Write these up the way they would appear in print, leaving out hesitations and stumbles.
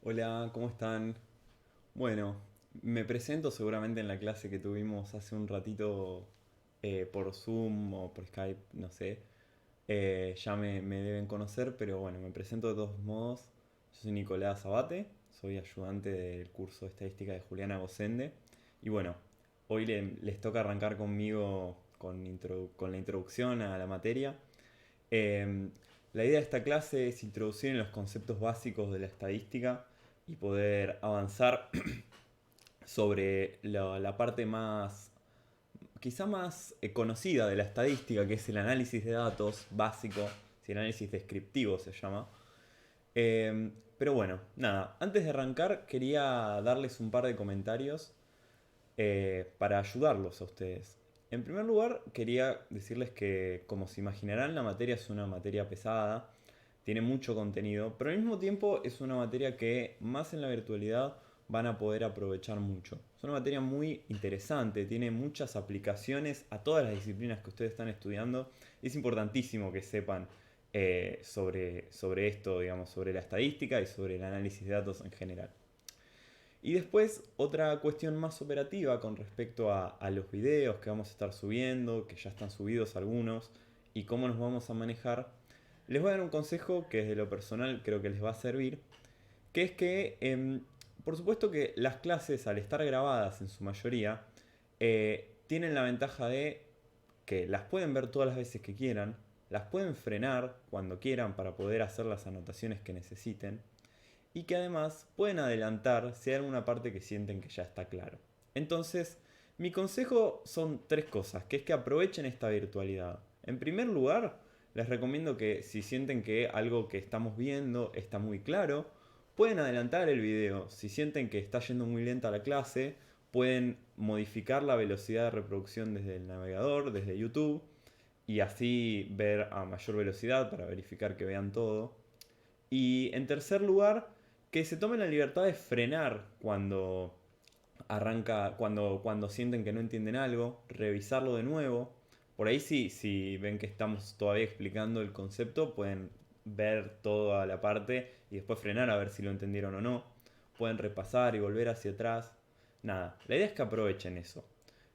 Hola, ¿cómo están? Bueno, me presento seguramente en la clase que tuvimos hace un ratito por Zoom o por Skype, no sé. Ya me deben conocer, pero bueno, me presento de todos modos. Yo soy Nicolás Abate, soy ayudante del curso de estadística de Juliana Gosende. Y bueno, hoy les toca arrancar conmigo con la introducción a la materia. Em, la idea de esta clase es introducir en los conceptos básicos de la estadística y poder avanzar sobre la parte más, quizá más conocida de la estadística, que es el análisis de datos básico, si el análisis descriptivo se llama. Pero bueno, nada, antes de arrancar quería darles un par de comentarios para ayudarlos a ustedes. En primer lugar, quería decirles que, como se imaginarán, la materia es una materia pesada, tiene mucho contenido, pero al mismo tiempo es una materia que, más en la virtualidad, van a poder aprovechar mucho. Es una materia muy interesante, tiene muchas aplicaciones a todas las disciplinas que ustedes están estudiando. Es importantísimo que sepan sobre esto, digamos, sobre la estadística y sobre el análisis de datos en general. Y después otra cuestión más operativa con respecto a los videos que vamos a estar subiendo, que ya están subidos algunos, y cómo nos vamos a manejar. Les voy a dar un consejo que desde lo personal creo que les va a servir, que es que por supuesto que las clases al estar grabadas en su mayoría tienen la ventaja de que las pueden ver todas las veces que quieran, las pueden frenar cuando quieran para poder hacer las anotaciones que necesiten y que además pueden adelantar si hay alguna parte que sienten que ya está claro. Entonces, mi consejo son tres cosas, que es que aprovechen esta virtualidad. En primer lugar, les recomiendo que si sienten que algo que estamos viendo está muy claro, pueden adelantar el video. Si sienten que está yendo muy lenta la clase, pueden modificar la velocidad de reproducción desde el navegador, desde YouTube, y así ver a mayor velocidad para verificar que vean todo. Y en tercer lugar, que se tomen la libertad de frenar cuando sienten que no entienden algo, revisarlo de nuevo. Por ahí sí, si ven que estamos todavía explicando el concepto, pueden ver toda la parte y después frenar a ver si lo entendieron o no. Pueden repasar y volver hacia atrás. Nada, la idea es que aprovechen eso.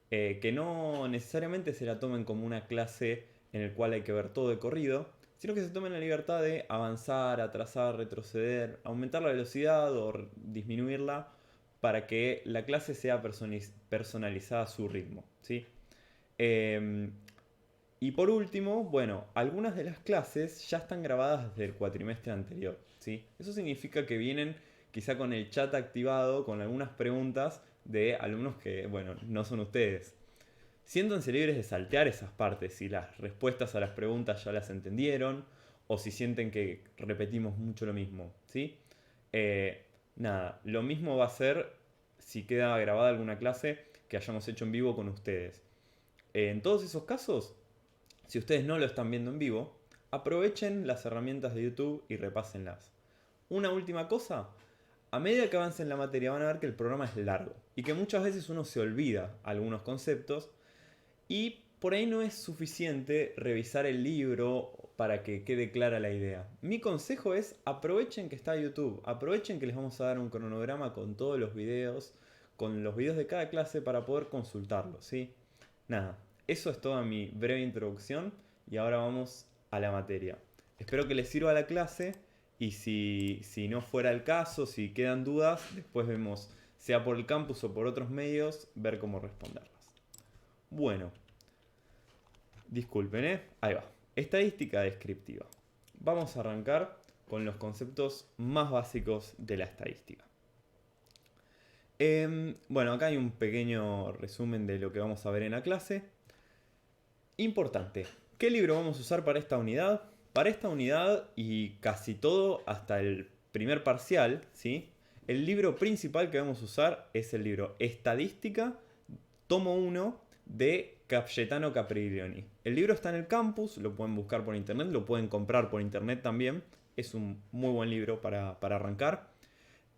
Que no necesariamente se la tomen como una clase en el cual hay que ver todo de corrido, sino que se tomen la libertad de avanzar, atrasar, retroceder, aumentar la velocidad o disminuirla para que la clase sea personalizada a su ritmo, ¿sí? Eh, y por último, bueno, algunas de las clases ya están grabadas desde el cuatrimestre anterior, ¿sí? Eso significa que vienen quizá con el chat activado, con algunas preguntas de alumnos que, bueno, no son ustedes. Siéntanse libres de saltear esas partes si las respuestas a las preguntas ya las entendieron o si sienten que repetimos mucho lo mismo, ¿sí? Eh, Nada, lo mismo va a ser si queda grabada alguna clase que hayamos hecho en vivo con ustedes. En todos esos casos, si ustedes no lo están viendo en vivo, aprovechen las herramientas de YouTube y repásenlas. Una última cosa, a medida que avancen la materia van a ver que el programa es largo y que muchas veces uno se olvida algunos conceptos y por ahí no es suficiente revisar el libro para que quede clara la idea. Mi consejo es aprovechen que está YouTube, aprovechen que les vamos a dar un cronograma con todos los videos, con los videos de cada clase para poder consultarlos, ¿sí? Nada, eso es toda mi breve introducción y ahora vamos a la materia. Espero que les sirva la clase y si no fuera el caso, si quedan dudas, después vemos, sea por el campus o por otros medios, ver cómo responderlas. Bueno, disculpen, ¿eh? Ahí va. Estadística descriptiva. Vamos a arrancar con los conceptos más básicos de la estadística. Bueno, acá hay un pequeño resumen de lo que vamos a ver en la clase. Importante, ¿qué libro vamos a usar para esta unidad? Para esta unidad y casi todo hasta el primer parcial, ¿sí? El libro principal que vamos a usar es el libro Estadística, tomo uno de Cayetano Capriglioni. El libro está en el campus, lo pueden buscar por internet, lo pueden comprar por internet también. Es un muy buen libro para arrancar.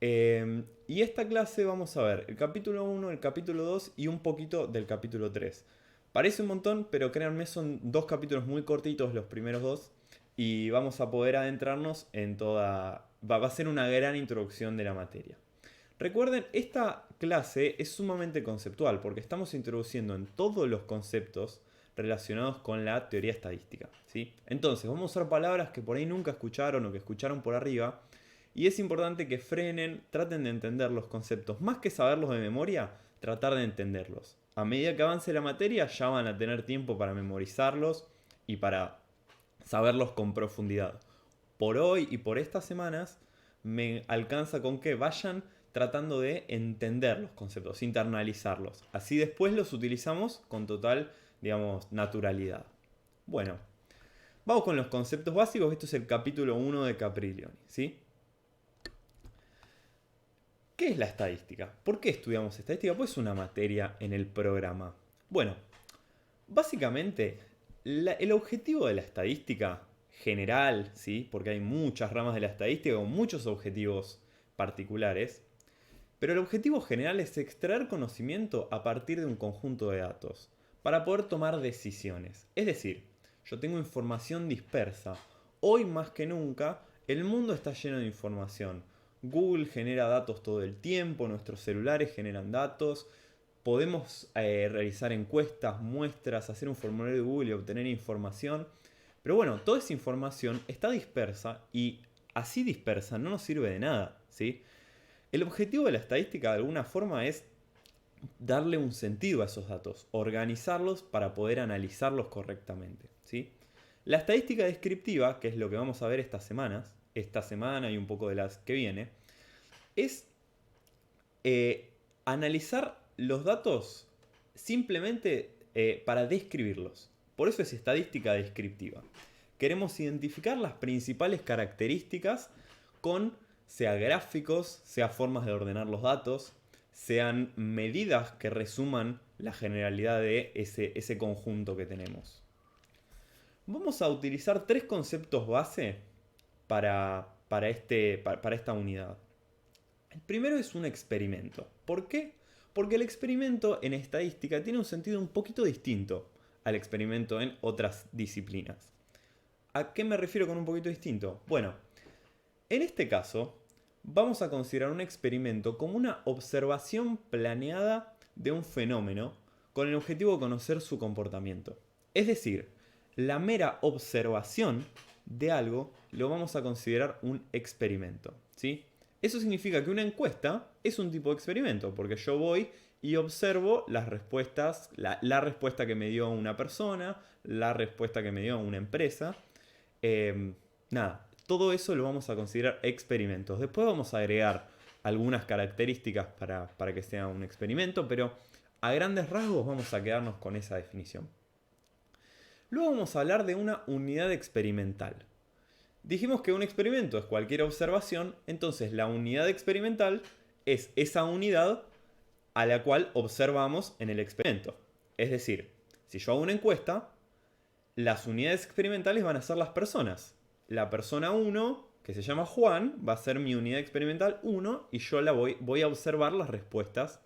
Y esta clase vamos a ver el capítulo uno, el capítulo 2 y un poquito del capítulo 3. Parece un montón, pero créanme, son dos capítulos muy cortitos los primeros dos. Y vamos a poder adentrarnos va a ser una gran introducción de la materia. Recuerden, esta clase es sumamente conceptual porque estamos introduciendo en todos los conceptos relacionados con la teoría estadística, ¿sí? Entonces, vamos a usar palabras que por ahí nunca escucharon o que escucharon por arriba, y es importante que frenen, traten de entender los conceptos, más que saberlos de memoria, tratar de entenderlos. A medida que avance la materia ya van a tener tiempo para memorizarlos y para saberlos con profundidad. Por hoy y por estas semanas me alcanza con que vayan tratando de entender los conceptos, internalizarlos. Así después los utilizamos con total, digamos, naturalidad. Bueno, vamos con los conceptos básicos. Esto es el capítulo 1 de Caprilioni, ¿sí? ¿Qué es la estadística? ¿Por qué estudiamos estadística? Pues es una materia en el programa. Bueno, básicamente el objetivo de la estadística general, ¿sí? Porque hay muchas ramas de la estadística con muchos objetivos particulares, pero el objetivo general es extraer conocimiento a partir de un conjunto de datos para poder tomar decisiones. Es decir, yo tengo información dispersa. Hoy más que nunca, el mundo está lleno de información. Google genera datos todo el tiempo, nuestros celulares generan datos, podemos realizar encuestas, muestras, hacer un formulario de Google y obtener información. Pero bueno, toda esa información está dispersa y así dispersa no nos sirve de nada, ¿sí? El objetivo de la estadística de alguna forma es darle un sentido a esos datos, organizarlos para poder analizarlos correctamente, ¿sí? La estadística descriptiva, que es lo que vamos a ver esta semana y un poco de las que viene, es analizar los datos simplemente para describirlos. Por eso es estadística descriptiva. Queremos identificar las principales características con, sea gráficos, sea formas de ordenar los datos, sean medidas que resuman la generalidad de ese conjunto que tenemos. Vamos a utilizar tres conceptos base para esta unidad. El primero es un experimento. ¿Por qué? Porque el experimento en estadística tiene un sentido un poquito distinto al experimento en otras disciplinas. ¿A qué me refiero con un poquito distinto? Bueno, en este caso vamos a considerar un experimento como una observación planeada de un fenómeno con el objetivo de conocer su comportamiento. Es decir, la mera observación de algo lo vamos a considerar un experimento, ¿sí? Eso significa que una encuesta es un tipo de experimento, porque yo voy y observo las respuestas, la respuesta que me dio una persona, la respuesta que me dio una empresa. Nada, todo eso lo vamos a considerar experimentos. Después vamos a agregar algunas características para que sea un experimento, pero a grandes rasgos vamos a quedarnos con esa definición. Luego vamos a hablar de una unidad experimental. Dijimos que un experimento es cualquier observación, entonces la unidad experimental es esa unidad a la cual observamos en el experimento. Es decir, si yo hago una encuesta, las unidades experimentales van a ser las personas. La persona 1, que se llama Juan, va a ser mi unidad experimental 1 y yo voy a observar las respuestas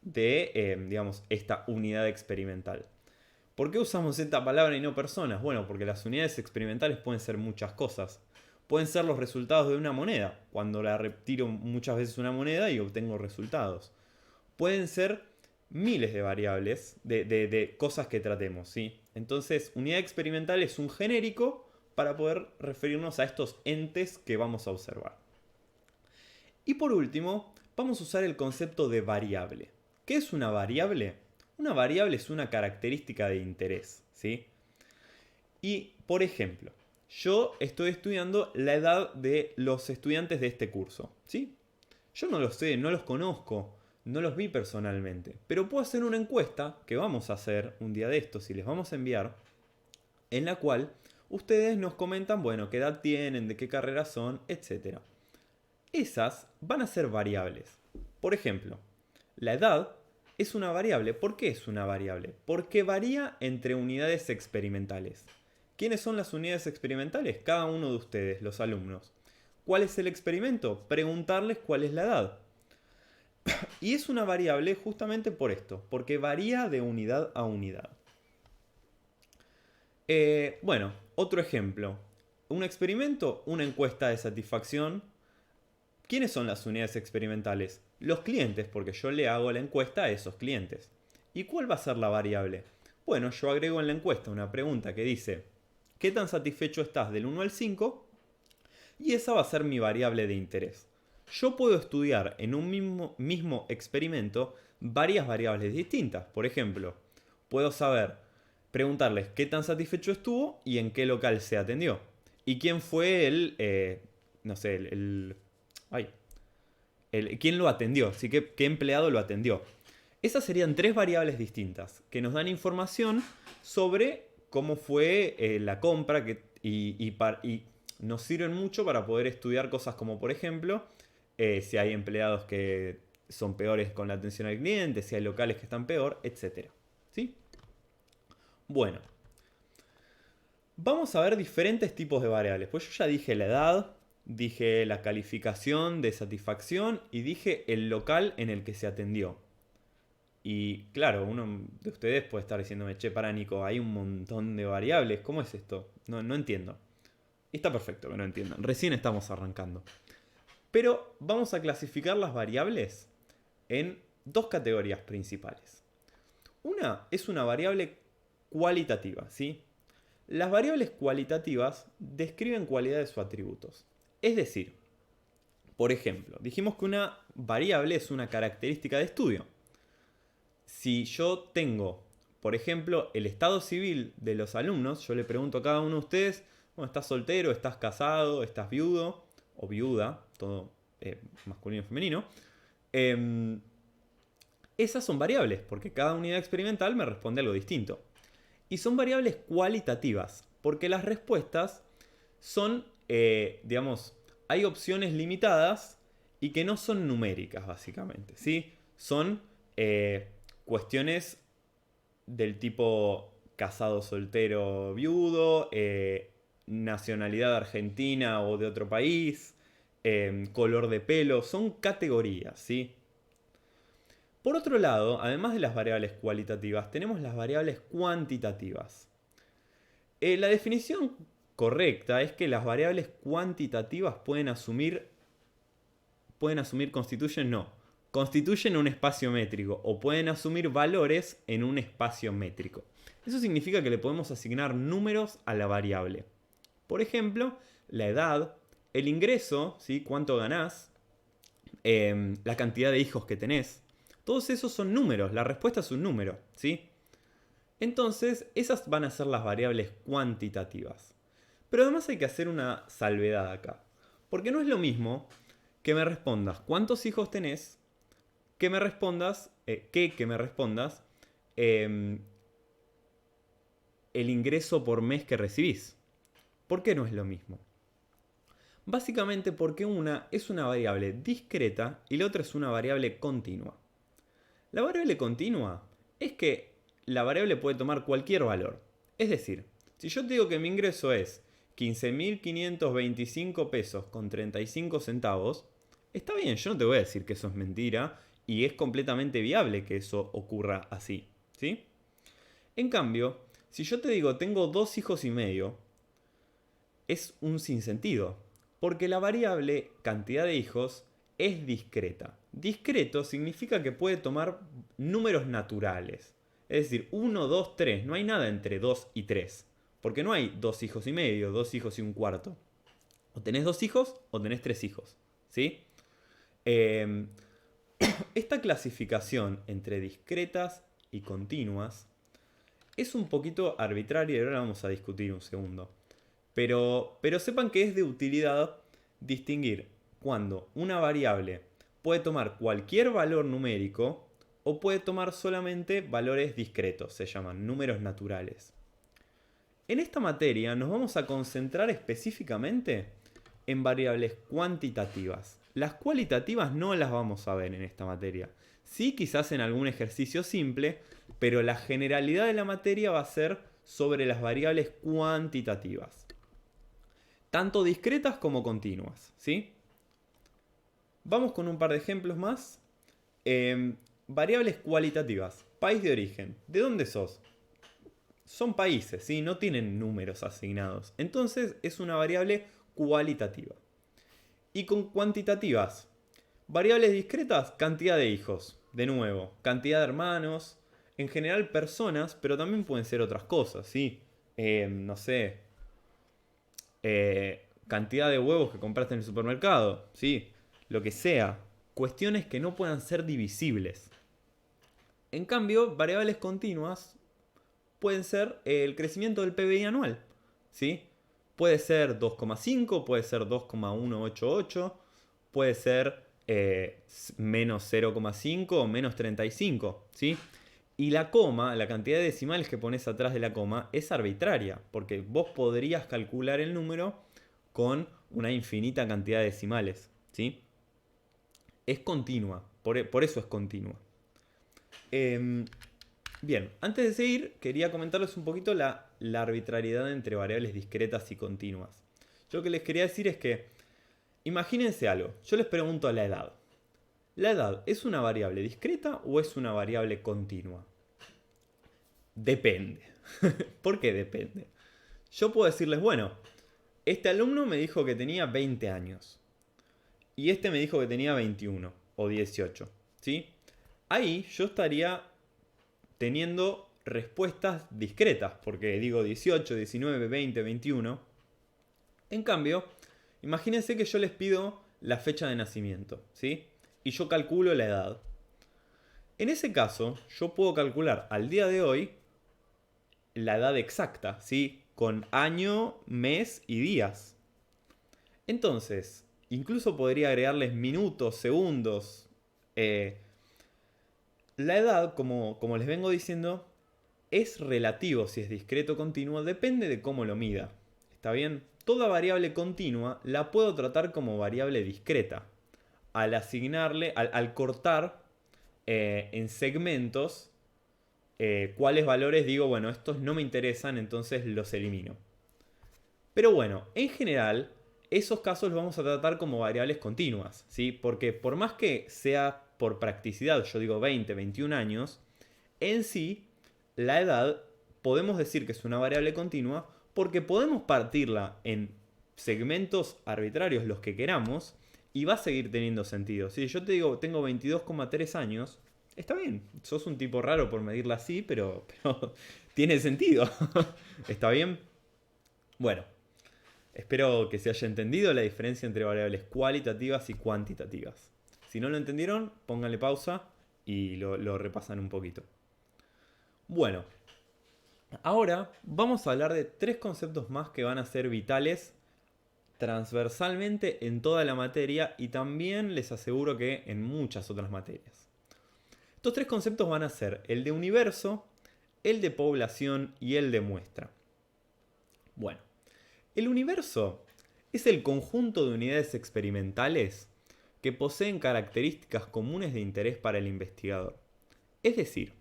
de, digamos, esta unidad experimental. ¿Por qué usamos esta palabra y no personas? Bueno, porque las unidades experimentales pueden ser muchas cosas. Pueden ser los resultados de una moneda, cuando la retiro muchas veces una moneda y obtengo resultados. Pueden ser miles de variables, de cosas que tratemos, ¿sí? Entonces, unidad experimental es un genérico para poder referirnos a estos entes que vamos a observar. Y por último, vamos a usar el concepto de variable. ¿Qué es una variable? Una variable es una característica de interés, ¿sí? Y, por ejemplo, yo estoy estudiando la edad de los estudiantes de este curso, ¿sí? Yo no los sé, no los conozco, no los vi personalmente, pero puedo hacer una encuesta que vamos a hacer un día de estos y les vamos a enviar, en la cual ustedes nos comentan, bueno, qué edad tienen, de qué carrera son, etc. Esas van a ser variables. Por ejemplo, la edad es una variable. ¿Por qué es una variable? Porque varía entre unidades experimentales. ¿Quiénes son las unidades experimentales? Cada uno de ustedes, los alumnos. ¿Cuál es el experimento? Preguntarles cuál es la edad. Y es una variable justamente por esto, porque varía de unidad a unidad. Bueno, otro ejemplo. Un experimento, una encuesta de satisfacción ¿Quiénes son las unidades experimentales? Los clientes, porque yo le hago la encuesta a esos clientes. ¿Y cuál va a ser la variable? Bueno, yo agrego en la encuesta una pregunta que dice, ¿qué tan satisfecho estás del 1 al 5? Y esa va a ser mi variable de interés. Yo puedo estudiar en un mismo experimento varias variables distintas. Por ejemplo, puedo preguntarles qué tan satisfecho estuvo y en qué local se atendió. Y quién fue no sé, ay, quién lo atendió, así que qué empleado lo atendió. Esas serían tres variables distintas que nos dan información sobre cómo fue la compra y nos sirven mucho para poder estudiar cosas como, por ejemplo, si hay empleados que son peores con la atención al cliente, si hay locales que están peor, etc. ¿Sí? Bueno, vamos a ver diferentes tipos de variables. Pues yo ya dije la edad, dije la calificación de satisfacción y dije el local en el que se atendió. Y claro, uno de ustedes puede estar diciéndome, che, para Nico, hay un montón de variables, ¿cómo es esto? No entiendo. Y está perfecto que no entiendan, recién estamos arrancando. Pero vamos a clasificar las variables en dos categorías principales. Una es una variable cualitativa, ¿sí? Las variables cualitativas describen cualidades o atributos. Es decir, por ejemplo, dijimos que una variable es una característica de estudio. Si yo tengo, por ejemplo, el estado civil de los alumnos, yo le pregunto a cada uno de ustedes, bueno, ¿estás soltero, estás casado, estás viudo o viuda? Todo masculino y femenino. Esas son variables, porque cada unidad experimental me responde algo distinto. Y son variables cualitativas, porque las respuestas son, digamos, hay opciones limitadas y que no son numéricas, básicamente, ¿sí? Son cuestiones del tipo casado, soltero, viudo, nacionalidad argentina o de otro país, color de pelo, son categorías, ¿sí? Por otro lado, además de las variables cualitativas, tenemos las variables cuantitativas. La definición correcta es que las variables cuantitativas constituyen un espacio métrico o pueden asumir valores en un espacio métrico. Eso significa que le podemos asignar números a la variable. Por ejemplo, la edad, el ingreso, ¿sí? Cuánto ganás, la cantidad de hijos que tenés. Todos esos son números, la respuesta es un número, ¿sí? Entonces, esas van a ser las variables cuantitativas. Pero además hay que hacer una salvedad acá. Porque no es lo mismo que me respondas cuántos hijos tenés, que me respondas el ingreso por mes que recibís. ¿Por qué no es lo mismo? Básicamente porque una es una variable discreta y la otra es una variable continua. La variable continua es que la variable puede tomar cualquier valor. Es decir, si yo te digo que mi ingreso es 15.525 pesos con 35 centavos, está bien, yo no te voy a decir que eso es mentira y es completamente viable que eso ocurra así, ¿sí? En cambio, si yo te digo tengo 2 hijos y medio, es un sinsentido, porque la variable cantidad de hijos es discreta. Discreto significa que puede tomar números naturales. Es decir, 1, 2, 3. No hay nada entre 2 y 3. Porque no hay 2 hijos y medio, 2 hijos y un cuarto. O tenés 2 hijos o tenés 3 hijos. ¿Sí? Esta clasificación entre discretas y continuas es un poquito arbitraria y ahora la vamos a discutir un segundo. Pero sepan que es de utilidad distinguir cuando una variable puede tomar cualquier valor numérico o puede tomar solamente valores discretos, se llaman números naturales. En esta materia nos vamos a concentrar específicamente en variables cuantitativas. Las cualitativas no las vamos a ver en esta materia. Sí, quizás en algún ejercicio simple, pero la generalidad de la materia va a ser sobre las variables cuantitativas. Tanto discretas como continuas, ¿sí? Vamos con un par de ejemplos más. Variables cualitativas. País de origen. ¿De dónde sos? Son países, ¿sí? No tienen números asignados. Entonces es una variable cualitativa. Y con cuantitativas, variables discretas, cantidad de hijos. De nuevo, cantidad de hermanos. En general personas, pero también pueden ser otras cosas, ¿sí? No sé. Cantidad de huevos que compraste en el supermercado, ¿sí? Lo que sea. Cuestiones que no puedan ser divisibles. En cambio, variables continuas pueden ser el crecimiento del PBI anual, ¿sí? Puede ser 2,5, puede ser 2,188, puede ser menos 0,5 o menos 35, ¿sí? Y la coma, la cantidad de decimales que pones atrás de la coma, es arbitraria, porque vos podrías calcular el número con una infinita cantidad de decimales, ¿sí? Es continua, por eso es continua. Bien, antes de seguir, quería comentarles un poquito la arbitrariedad entre variables discretas y continuas. Yo lo que les quería decir es que, imagínense algo, yo les pregunto la edad. ¿La edad es una variable discreta o es una variable continua? Depende. ¿Por qué depende? Yo puedo decirles, bueno, este alumno me dijo que tenía 20 años. Y este me dijo que tenía 21 o 18. ¿Sí? Ahí yo estaría teniendo respuestas discretas, porque digo 18, 19, 20, 21. En cambio, imagínense que yo les pido la fecha de nacimiento, ¿sí? Y yo calculo la edad. En ese caso, yo puedo calcular al día de hoy la edad exacta, ¿sí? Con año, mes y días. Entonces, incluso podría agregarles minutos, segundos. La edad, como les vengo diciendo, es relativo si es discreto o continuo, depende de cómo lo mida. ¿Está bien? Toda variable continua la puedo tratar como variable discreta. Al asignarle, al cortar en segmentos cuáles valores digo, bueno, estos no me interesan, entonces los elimino. Pero bueno, en general, esos casos los vamos a tratar como variables continuas, ¿sí? Porque por más que sea por practicidad, yo digo 20, 21 años, en sí, la edad podemos decir que es una variable continua porque podemos partirla en segmentos arbitrarios, los que queramos, y va a seguir teniendo sentido. Si yo te digo, tengo 22,3 años, está bien, sos un tipo raro por medirla así, pero tiene sentido. ¿Está bien? Bueno, espero que se haya entendido la diferencia entre variables cualitativas y cuantitativas. Si no lo entendieron, pónganle pausa y lo repasan un poquito. Bueno, ahora vamos a hablar de tres conceptos más que van a ser vitales transversalmente en toda la materia y también les aseguro que en muchas otras materias. Estos tres conceptos van a ser el de universo, el de población y el de muestra. Bueno, el universo es el conjunto de unidades experimentales que poseen características comunes de interés para el investigador. Es decir,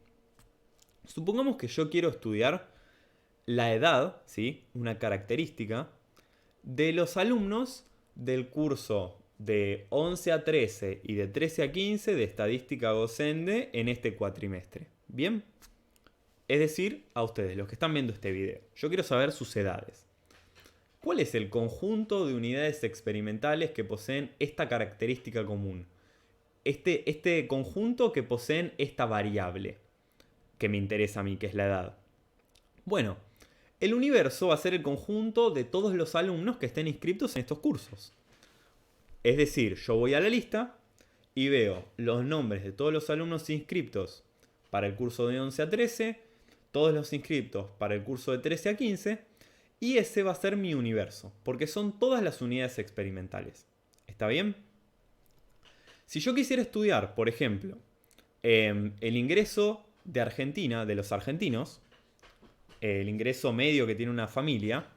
supongamos que yo quiero estudiar la edad, ¿sí? Una característica de los alumnos del curso de 11 a 13 y de 13 a 15 de estadística docente en este cuatrimestre. ¿Bien? Es decir, a ustedes, los que están viendo este video. Yo quiero saber sus edades. ¿Cuál es el conjunto de unidades experimentales que poseen esta característica común? Este conjunto que poseen esta variable que me interesa a mí, que es la edad. Bueno, el universo va a ser el conjunto de todos los alumnos que estén inscritos en estos cursos. Es decir, yo voy a la lista y veo los nombres de todos los alumnos inscritos para el curso de 11 a 13, todos los inscritos para el curso de 13 a 15, y ese va a ser mi universo, porque son todas las unidades experimentales. ¿Está bien? Si yo quisiera estudiar, por ejemplo, el ingreso de Argentina, de los argentinos, el ingreso medio que tiene una familia,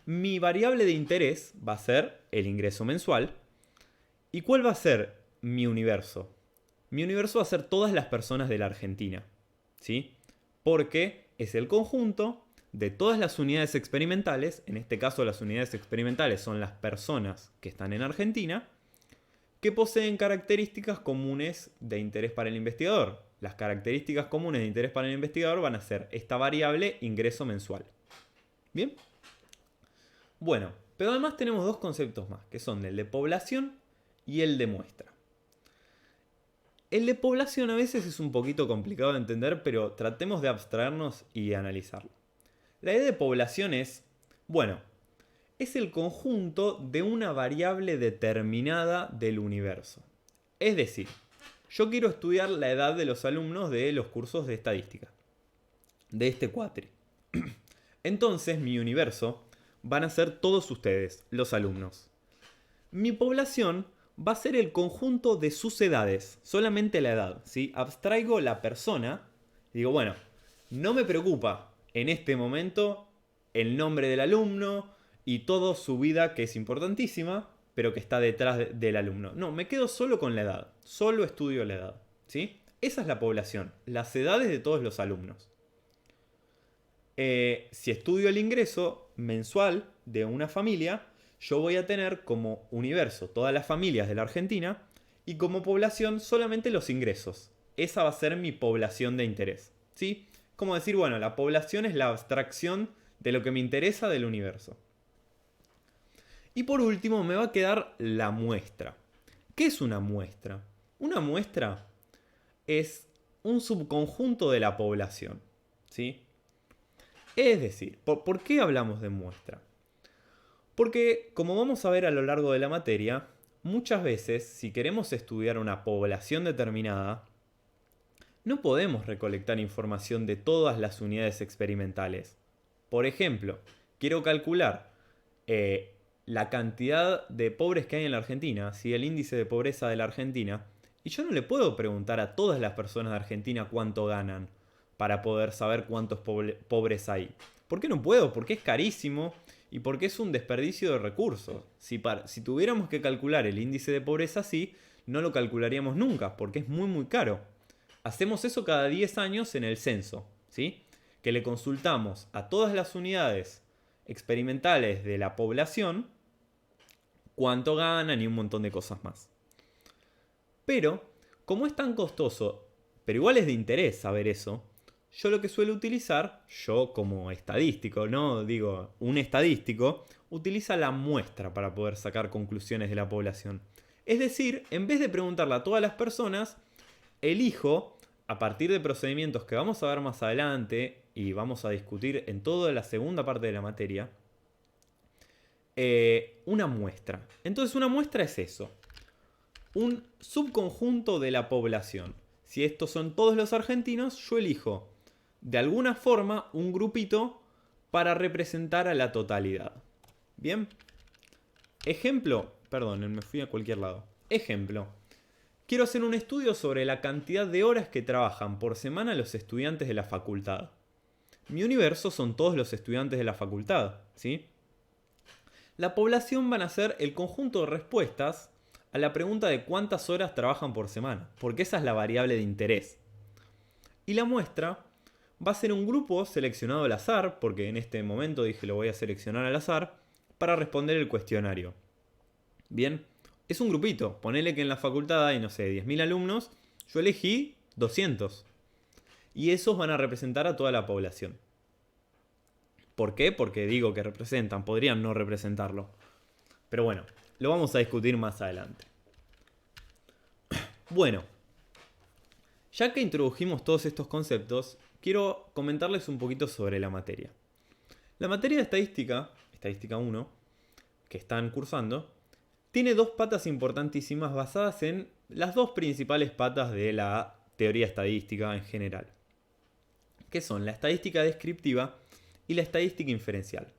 mi variable de interés va a ser el ingreso mensual. ¿Y cuál va a ser mi universo? Mi universo va a ser todas las personas de la Argentina, ¿sí? Porque es el conjunto de todas las unidades experimentales, en este caso las unidades experimentales son las personas que están en Argentina, que poseen características comunes de interés para el investigador. Las características comunes de interés para el investigador van a ser esta variable ingreso mensual. ¿Bien? Bueno, Pero además tenemos dos conceptos más, que son el de población y el de muestra. El de población a veces es un poquito complicado de entender, pero tratemos de abstraernos y analizarlo. La idea de población es, bueno, es el conjunto de una variable determinada del universo. Es decir, yo quiero estudiar la edad de los alumnos de los cursos de estadística, de este cuatri. Entonces mi universo van a ser todos ustedes, los alumnos. Mi población va a ser el conjunto de sus edades, solamente la edad, ¿sí? Abstraigo la persona y digo, bueno, no me preocupa en este momento el nombre del alumno y toda su vida, que es importantísima, pero que está detrás del alumno. No, me quedo solo con la edad, solo estudio la edad, ¿sí? Esa es la población, las edades de todos los alumnos. Si estudio el ingreso mensual de una familia, yo voy a tener como universo todas las familias de la Argentina y como población solamente los ingresos. Esa va a ser mi población de interés, ¿sí? Como decir, bueno, la población es la abstracción de lo que me interesa del universo. Y por último me va a quedar la muestra. ¿Qué es una muestra? Una muestra es un subconjunto de la población, ¿sí? Es decir, ¿por qué hablamos de muestra? Porque, como vamos a ver a lo largo de la materia, muchas veces, si queremos estudiar una población determinada, no podemos recolectar información de todas las unidades experimentales. Por ejemplo, quiero calcular la cantidad de pobres que hay en la Argentina, ¿sí? El índice de pobreza de la Argentina, y yo no le puedo preguntar a todas las personas de Argentina cuánto ganan para poder saber cuántos pobres hay. ¿Por qué no puedo? Porque es carísimo y porque es un desperdicio de recursos. Si tuviéramos que calcular el índice de pobreza así, no lo calcularíamos nunca, porque es muy caro. Hacemos eso cada 10 años en el censo, ¿sí? Que le consultamos a todas las unidades experimentales de la población cuánto ganan y un montón de cosas más. Pero, como es tan costoso, pero igual es de interés saber eso, yo lo que suelo utilizar, yo como estadístico, ¿no? Digo, un estadístico utiliza la muestra para poder sacar conclusiones de la población. Es decir, en vez de preguntarle a todas las personas, elijo, a partir de procedimientos que vamos a ver más adelante y vamos a discutir en toda la segunda parte de la materia, una muestra. Entonces una muestra es eso, un subconjunto de la población. Si estos son todos los argentinos, yo elijo de alguna forma un grupito para representar a la totalidad. Bien. Ejemplo, perdón, me fui a cualquier lado. Ejemplo. Quiero hacer un estudio sobre la cantidad de horas que trabajan por semana los estudiantes de la facultad. Mi universo son todos los estudiantes de la facultad, ¿sí? La población van a ser el conjunto de respuestas a la pregunta de cuántas horas trabajan por semana, porque esa es la variable de interés. Y la muestra va a ser un grupo seleccionado al azar, porque en este momento dije lo voy a seleccionar al azar, para responder el cuestionario. Bien, es un grupito. Ponele que en la facultad hay, no sé, 10.000 alumnos. Yo elegí 200. Y esos van a representar a toda la población. ¿Por qué? Porque digo que representan. Podrían no representarlo. Pero bueno, lo vamos a discutir más adelante. Bueno, ya que introdujimos todos estos conceptos, quiero comentarles un poquito sobre la materia. La materia de estadística, estadística 1, que están cursando, tiene dos patas importantísimas basadas en las dos principales patas de la teoría estadística en general, que son la estadística descriptiva y la estadística inferencial.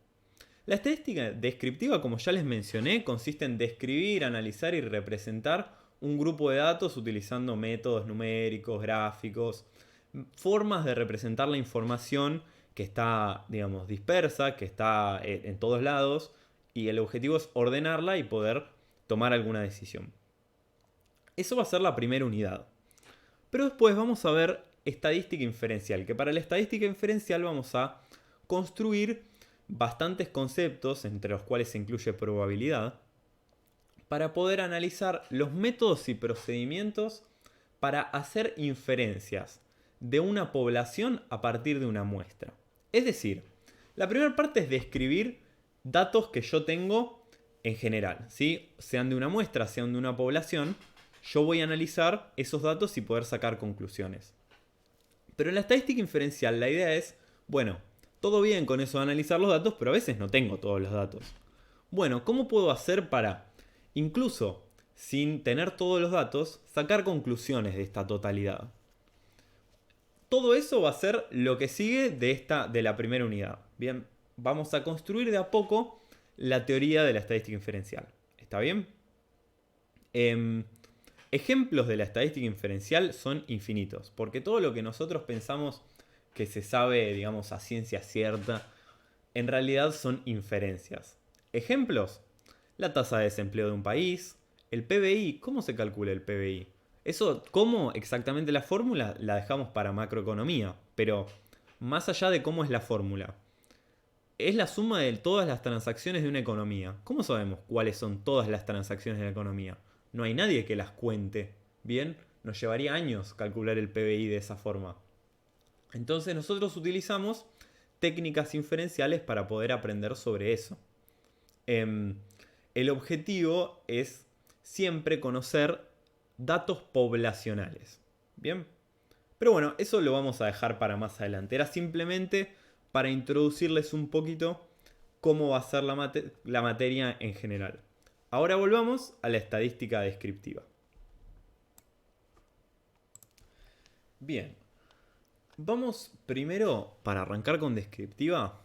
La estadística descriptiva, como ya les mencioné, consiste en describir, analizar y representar un grupo de datos utilizando métodos numéricos, gráficos, formas de representar la información que está, digamos, dispersa, que está en todos lados, y el objetivo es ordenarla y poder tomar alguna decisión. Eso va a ser la primera unidad. Pero después vamos a ver estadística inferencial, que para la estadística inferencial vamos a construir bastantes conceptos, entre los cuales se incluye probabilidad, para poder analizar los métodos y procedimientos para hacer inferencias de una población a partir de una muestra. Es decir, la primera parte es describir datos que yo tengo en general, ¿sí? Sean de una muestra, sean de una población, yo voy a analizar esos datos y poder sacar conclusiones. Pero en la estadística inferencial la idea es, bueno, todo bien con eso de analizar los datos, pero a veces no tengo todos los datos. Bueno, ¿cómo puedo hacer para, incluso sin tener todos los datos, sacar conclusiones de esta totalidad? Todo eso va a ser lo que sigue de la primera unidad. Bien, vamos a construir de a poco la teoría de la estadística inferencial. ¿Está bien? Ejemplos de la estadística inferencial son infinitos, porque todo lo que nosotros pensamos que se sabe, digamos, a ciencia cierta, en realidad son inferencias. Ejemplos: la tasa de desempleo de un país, el PBI. ¿Cómo se calcula el PBI? Eso, ¿cómo exactamente la fórmula? La dejamos para macroeconomía, pero más allá de cómo es la fórmula, es la suma de todas las transacciones de una economía. ¿Cómo sabemos cuáles son todas las transacciones de la economía? No hay nadie que las cuente. Bien, nos llevaría años calcular el PBI de esa forma. Entonces nosotros utilizamos técnicas inferenciales para poder aprender sobre eso. El objetivo es siempre conocer datos poblacionales. Bien, pero bueno, eso lo vamos a dejar para más adelante. Era simplemente para introducirles un poquito cómo va a ser la materia en general. Ahora volvamos a la estadística descriptiva. Bien, vamos primero, para arrancar con descriptiva,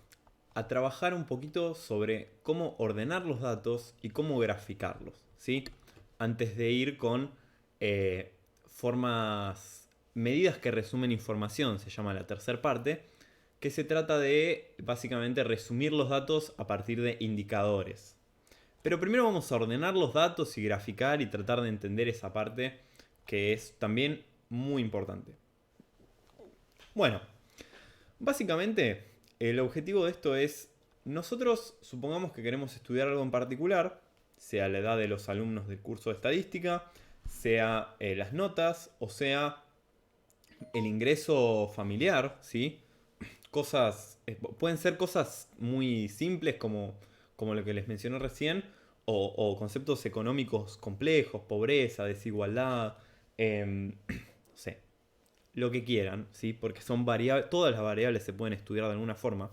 a trabajar un poquito sobre cómo ordenar los datos y cómo graficarlos, ¿sí? Antes de ir con medidas que resumen información, se llama la tercera parte, que se trata de básicamente resumir los datos a partir de indicadores. Pero primero vamos a ordenar los datos y graficar y tratar de entender esa parte que es también muy importante. Bueno, básicamente el objetivo de esto es, nosotros supongamos que queremos estudiar algo en particular, sea la edad de los alumnos del curso de estadística, sea las notas, o sea el ingreso familiar, ¿sí? Pueden ser cosas muy simples como lo que les mencioné recién, o conceptos económicos complejos, pobreza, desigualdad, no sé, lo que quieran, ¿sí? Porque son todas las variables se pueden estudiar de alguna forma.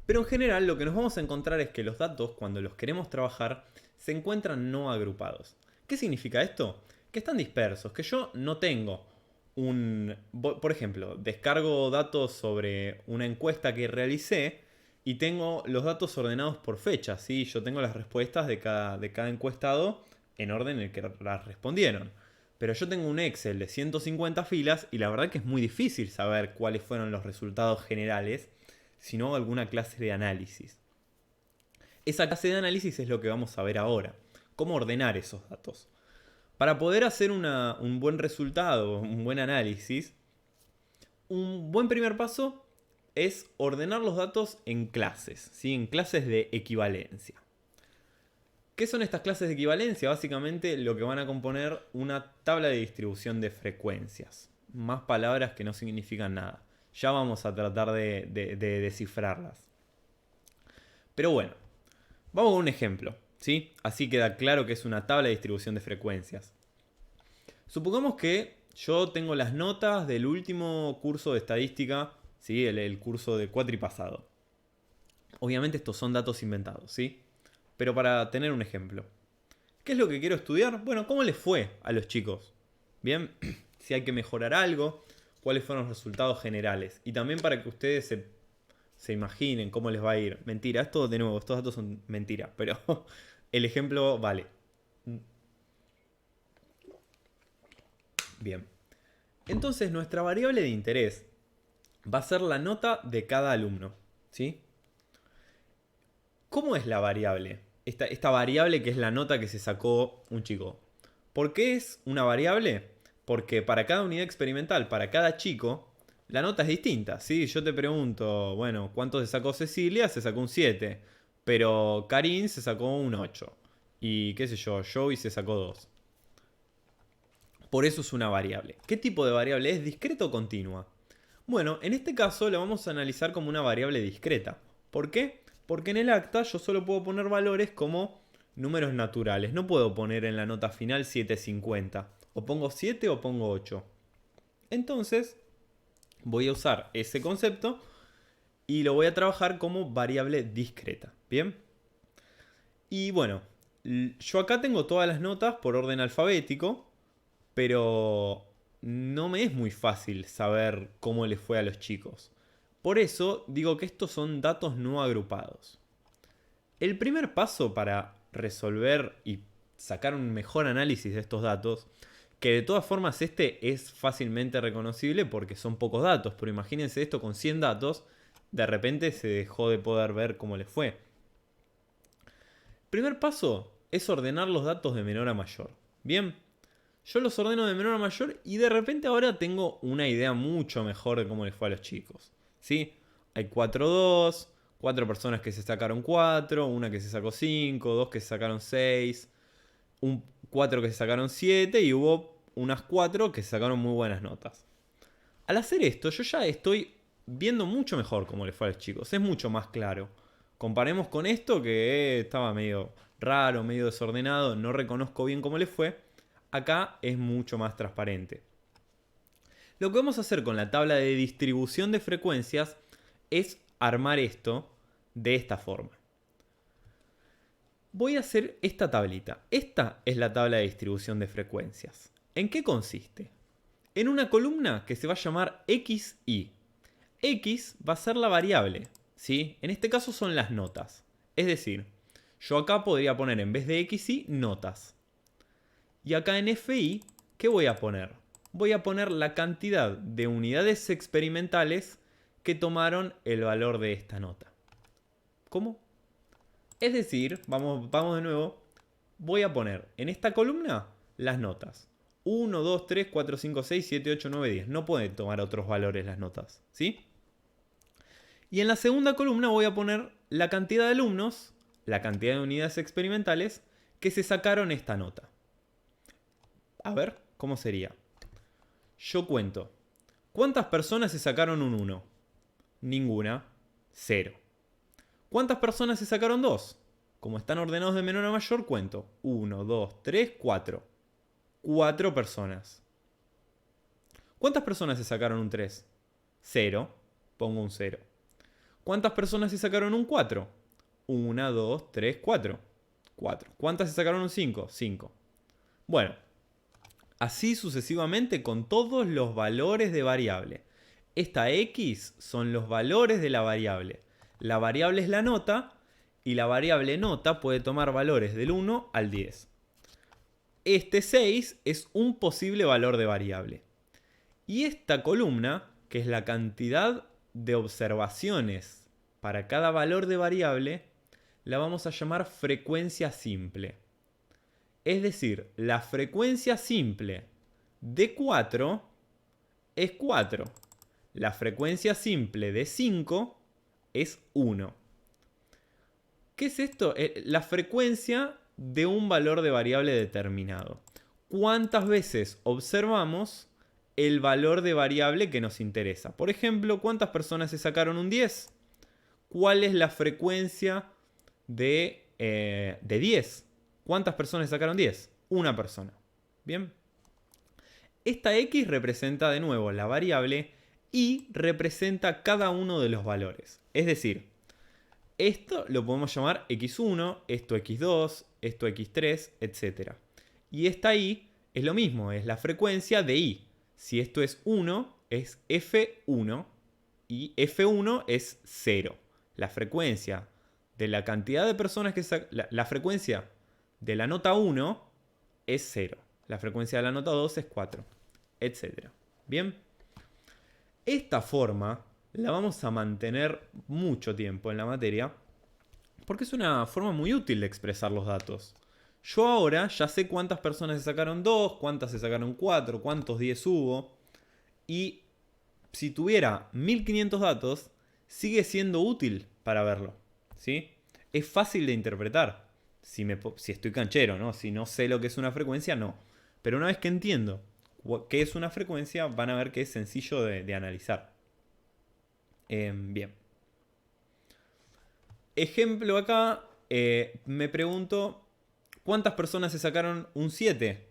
Pero en general lo que nos vamos a encontrar es que los datos, cuando los queremos trabajar, se encuentran no agrupados. ¿Qué significa esto? Que están dispersos, que yo no tengo por ejemplo, descargo datos sobre una encuesta que realicé y tengo los datos ordenados por fecha, ¿sí? Yo tengo las respuestas de cada encuestado en orden en el que las respondieron. Pero yo tengo un Excel de 150 filas y la verdad que es muy difícil saber cuáles fueron los resultados generales si no hago alguna clase de análisis. Esa clase de análisis es lo que vamos a ver ahora. Cómo ordenar esos datos. Para poder hacer un buen resultado, un buen análisis, un buen primer paso es ordenar los datos en clases, ¿sí? En clases de equivalencia. ¿Qué son estas clases de equivalencia? Básicamente lo que van a componer una tabla de distribución de frecuencias. Más palabras que no significan nada. Ya vamos a tratar de descifrarlas. Pero bueno, vamos con un ejemplo, ¿sí? Así queda claro que es una tabla de distribución de frecuencias. Supongamos que yo tengo las notas del último curso de estadística, ¿sí? El curso de cuatripasado. Obviamente estos son datos inventados, ¿sí? Pero para tener un ejemplo. ¿Qué es lo que quiero estudiar? Bueno, ¿cómo les fue a los chicos? Bien, si hay que mejorar algo, cuáles fueron los resultados generales. Y también para que ustedes se imaginen cómo les va a ir. Mentira, esto de nuevo, estos datos son mentira, pero el ejemplo vale. Bien. Entonces nuestra variable de interés va a ser la nota de cada alumno, ¿sí? ¿Cómo es la variable? Esta variable que es la nota que se sacó un chico. ¿Por qué es una variable? Porque para cada unidad experimental, para cada chico, la nota es distinta, ¿sí? Yo te pregunto, bueno, ¿cuánto se sacó Cecilia? Se sacó un 7. Pero Karin se sacó un 8. Y qué sé yo, Joey se sacó 2. Por eso es una variable. ¿Qué tipo de variable es? ¿Discreta o continua? Bueno, en este caso la vamos a analizar como una variable discreta. ¿Por qué? Porque en el acta yo solo puedo poner valores como números naturales. No puedo poner en la nota final 750. O pongo 7 o pongo 8. Entonces voy a usar ese concepto y lo voy a trabajar como variable discreta. ¿Bien? Y bueno, yo acá tengo todas las notas por orden alfabético, pero no me es muy fácil saber cómo les fue a los chicos. Por eso digo que estos son datos no agrupados. El primer paso para resolver y sacar un mejor análisis de estos datos, que de todas formas este es fácilmente reconocible porque son pocos datos, pero imagínense esto con 100 datos, de repente se dejó de poder ver cómo les fue. Primer paso es ordenar los datos de menor a mayor. Bien, yo los ordeno de menor a mayor y de repente ahora tengo una idea mucho mejor de cómo les fue a los chicos. ¿Sí? Hay 4-2, 4 personas que se sacaron 4, una que se sacó 5, 2 que se sacaron 6, 4 que se sacaron 7 y hubo unas 4 que se sacaron muy buenas notas. Al hacer esto yo ya estoy viendo mucho mejor cómo les fue a los chicos, es mucho más claro. Comparemos con esto que estaba medio raro, medio desordenado, no reconozco bien cómo les fue. Acá es mucho más transparente. Lo que vamos a hacer con la tabla de distribución de frecuencias es armar esto de esta forma. Voy a hacer esta tablita. Esta es la tabla de distribución de frecuencias. ¿En qué consiste? En una columna que se va a llamar XY. X va a ser la variable, ¿sí? En este caso son las notas. Es decir, yo acá podría poner en vez de XY notas. Y acá en FI, ¿qué voy a poner? Voy a poner la cantidad de unidades experimentales que tomaron el valor de esta nota. ¿Cómo? Es decir, vamos de nuevo, voy a poner en esta columna las notas. 1, 2, 3, 4, 5, 6, 7, 8, 9, 10. No pueden tomar otros valores las notas, ¿sí? Y en la segunda columna voy a poner la cantidad de alumnos, la cantidad de unidades experimentales que se sacaron esta nota. A ver, ¿cómo sería? Yo cuento. ¿Cuántas personas se sacaron un 1? Ninguna. 0. ¿Cuántas personas se sacaron 2? Como están ordenados de menor a mayor, cuento. 1, 2, 3, 4. 4 personas. ¿Cuántas personas se sacaron un 3? 0. Pongo un 0. ¿Cuántas personas se sacaron un 4? 1, 2, 3, 4. 4. ¿Cuántas se sacaron un 5? 5. Bueno, así sucesivamente con todos los valores de variable. Esta X son los valores de la variable. La variable es la nota y la variable nota puede tomar valores del 1 al 10. Este 6 es un posible valor de variable. Y esta columna, que es la cantidad de observaciones para cada valor de variable, la vamos a llamar frecuencia simple. Es decir, la frecuencia simple de 4 es 4. La frecuencia simple de 5 es 1. ¿Qué es esto? La frecuencia de un valor de variable determinado. ¿Cuántas veces observamos el valor de variable que nos interesa? Por ejemplo, ¿cuántas personas se sacaron un 10? ¿Cuál es la frecuencia de 10? ¿Cuántas personas sacaron 10? Una persona. ¿Bien? Esta X representa de nuevo la variable y representa cada uno de los valores. Es decir, esto lo podemos llamar X1, esto X2, esto X3, etc. Y esta Y es lo mismo, es la frecuencia de Y. Si esto es 1, es F1 y F1 es 0. La frecuencia de la cantidad de personas que la frecuencia de la nota 1 es 0. La frecuencia de la nota 2 es 4, etc. ¿Bien? Esta forma la vamos a mantener mucho tiempo en la materia porque es una forma muy útil de expresar los datos. Yo ahora ya sé cuántas personas se sacaron 2, cuántas se sacaron 4, cuántos 10 hubo. Y si tuviera 1500 datos, sigue siendo útil para verlo, ¿sí? Es fácil de interpretar. Si estoy canchero, ¿no? Si no sé lo que es una frecuencia, no. Pero una vez que entiendo qué es una frecuencia, van a ver que es sencillo de analizar. Bien. ejemplo acá, me pregunto, ¿cuántas personas se sacaron un 7?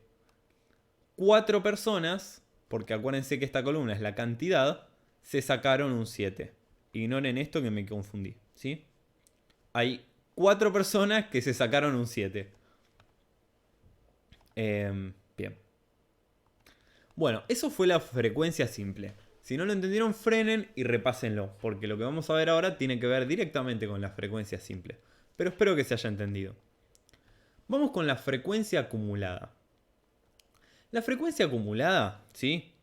4 personas, porque acuérdense que esta columna es la cantidad, se sacaron un 7. Ignoren esto que me confundí, ¿sí? Hay 4 personas que se sacaron un 7. Bien. Bueno, eso fue la frecuencia simple. Si no lo entendieron, frenen y repásenlo, porque lo que vamos a ver ahora tiene que ver directamente con la frecuencia simple. Pero espero que se haya entendido. Vamos con la frecuencia acumulada. La frecuencia acumulada, ¿sí?,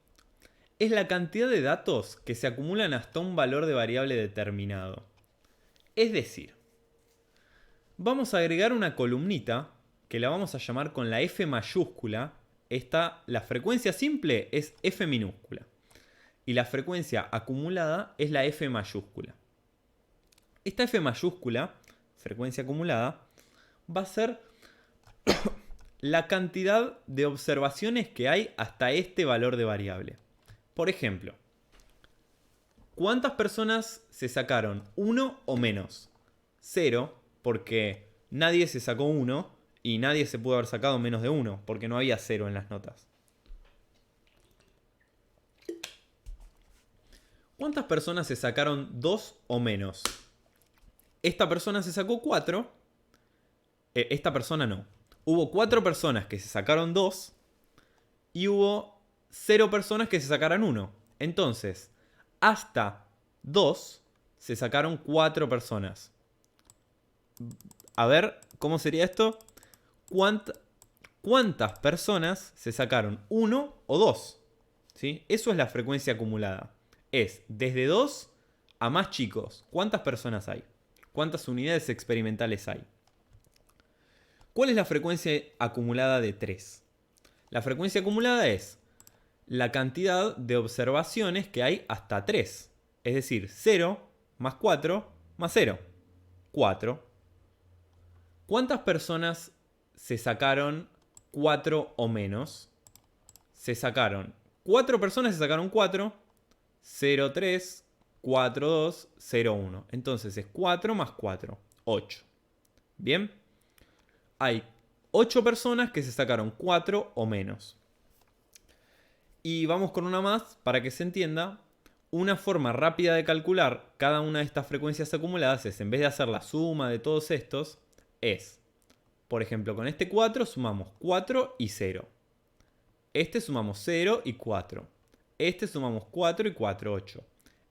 es la cantidad de datos que se acumulan hasta un valor de variable determinado. Es decir, vamos a agregar una columnita que la vamos a llamar con la F mayúscula. La frecuencia simple es F minúscula. Y la frecuencia acumulada es la F mayúscula. Esta F mayúscula, frecuencia acumulada, va a ser la cantidad de observaciones que hay hasta este valor de variable. Por ejemplo, ¿cuántas personas se sacaron 1 o menos? 0, porque nadie se sacó 1 y nadie se pudo haber sacado menos de 1, porque no había 0 en las notas. ¿Cuántas personas se sacaron 2 o menos? Esta persona se sacó 4. Esta persona no. Hubo 4 personas que se sacaron 2 y hubo 0 personas que se sacaran 1. Entonces, hasta 2 se sacaron 4 personas. A ver, ¿cómo sería esto? ¿Cuántas personas se sacaron 1 o 2? ¿Sí? Eso es la frecuencia acumulada. Es desde 2 a más chicos. ¿Cuántas personas hay? ¿Cuántas unidades experimentales hay? ¿Cuál es la frecuencia acumulada de 3? La frecuencia acumulada es la cantidad de observaciones que hay hasta 3. Es decir, 0 más 4 más 0. 4. ¿Cuántas personas se sacaron 4 o menos? Se sacaron 4 personas, se sacaron 4. 0, 3, 4, 2, 0, 1. Entonces es 4 más 4. 8. ¿Bien? Hay 8 personas que se sacaron 4 o menos. Y vamos con una más para que se entienda. Una forma rápida de calcular cada una de estas frecuencias acumuladas es, en vez de hacer la suma de todos estos, es, por ejemplo, con este 4 sumamos 4 y 0. Este sumamos 0 y 4. Este sumamos 4 y 4, 8.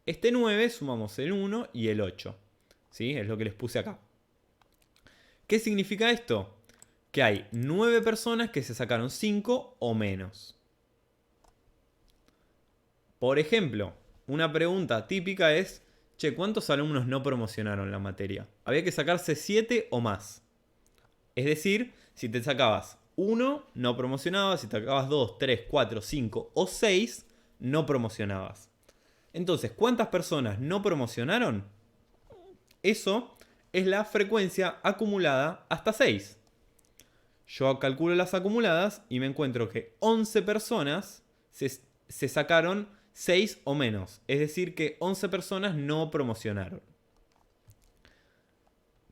Este 9 sumamos el 1 y el 8. ¿Sí? Es lo que les puse acá. ¿Qué significa esto? Que hay 9 personas que se sacaron 5 o menos. Por ejemplo, una pregunta típica es, che, ¿cuántos alumnos no promocionaron la materia? Había que sacarse 7 o más. Es decir, si te sacabas 1, no promocionabas. Si te sacabas 2, 3, 4, 5 o 6, no promocionabas. Entonces, ¿cuántas personas no promocionaron? Eso es la frecuencia acumulada hasta 6. Yo calculo las acumuladas y me encuentro que 11 personas se sacaron 6 o menos. Es decir, que 11 personas no promocionaron.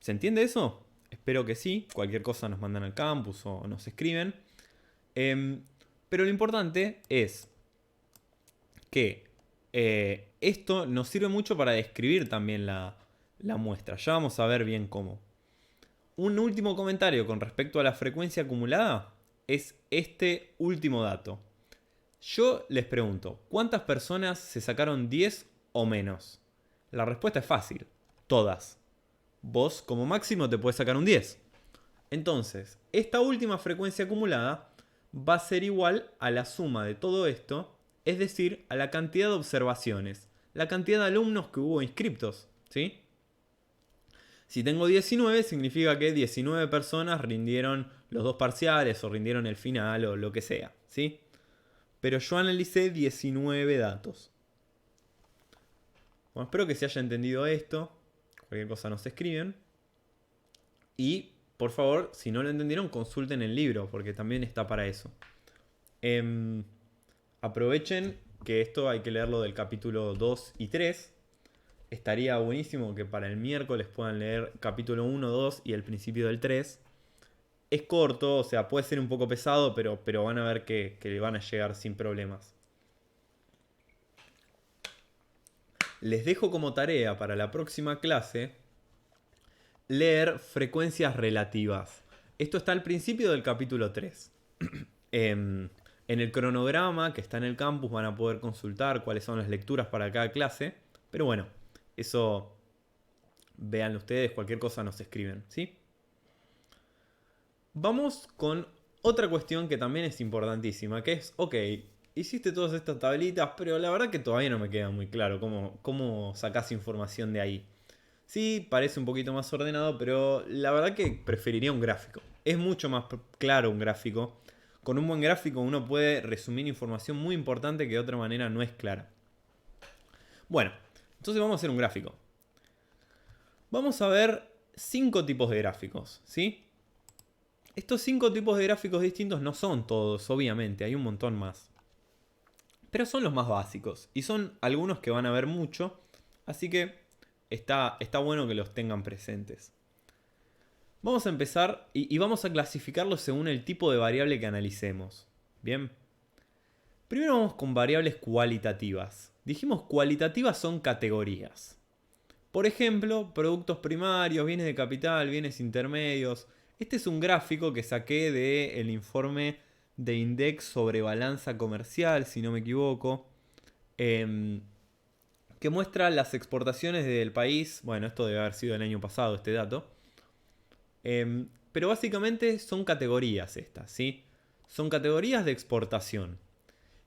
¿Se entiende eso? Espero que sí. Cualquier cosa nos mandan al campus o nos escriben. Pero lo importante es que esto nos sirve mucho para describir también la muestra. Ya vamos a ver bien cómo. Un último comentario con respecto a la frecuencia acumulada es este último dato. Yo les pregunto, ¿cuántas personas se sacaron 10 o menos? La respuesta es fácil, todas. Vos como máximo te puedes sacar un 10. Entonces, esta última frecuencia acumulada va a ser igual a la suma de todo esto, es decir, a la cantidad de observaciones, la cantidad de alumnos que hubo inscriptos, ¿sí? Si tengo 19, significa que 19 personas rindieron los 2 parciales o rindieron el final o lo que sea, ¿sí? Pero yo analicé 19 datos. Bueno, espero que se haya entendido esto. Cualquier cosa nos escriben. Y, por favor, si no lo entendieron, consulten el libro, porque también está para eso. Aprovechen que esto hay que leerlo del capítulo 2 y 3. estaría buenísimo que para el miércoles puedan leer capítulo 1, 2 y el principio del 3. Es corto, o sea, puede ser un poco pesado, pero van a ver que le van a llegar sin problemas. Les dejo como tarea para la próxima clase leer frecuencias relativas. Esto está al principio del capítulo 3. En el cronograma que está en el campus van a poder consultar cuáles son las lecturas para cada clase. Pero bueno, eso vean ustedes, cualquier cosa nos escriben, ¿sí? Vamos con otra cuestión que también es importantísima, que es, ok, hiciste todas estas tablitas, pero la verdad que todavía no me queda muy claro cómo sacás información de ahí. Sí, parece un poquito más ordenado, pero la verdad que preferiría un gráfico. Es mucho más claro un gráfico. Con un buen gráfico uno puede resumir información muy importante que de otra manera no es clara. Bueno, entonces vamos a hacer un gráfico. Vamos a ver 5 tipos de gráficos, ¿sí? Estos 5 tipos de gráficos distintos no son todos, obviamente, hay un montón más. Pero son los más básicos y son algunos que van a ver mucho, así que está bueno que los tengan presentes. Vamos a empezar y vamos a clasificarlos según el tipo de variable que analicemos. Bien. Primero vamos con variables cualitativas. Dijimos cualitativas son categorías. Por ejemplo, productos primarios, bienes de capital, bienes intermedios. Este es un gráfico que saqué del informe de Index sobre balanza comercial, si no me equivoco, que muestra las exportaciones del país. Bueno, esto debe haber sido el año pasado, este dato. Pero básicamente son categorías estas, ¿sí? Son categorías de exportación.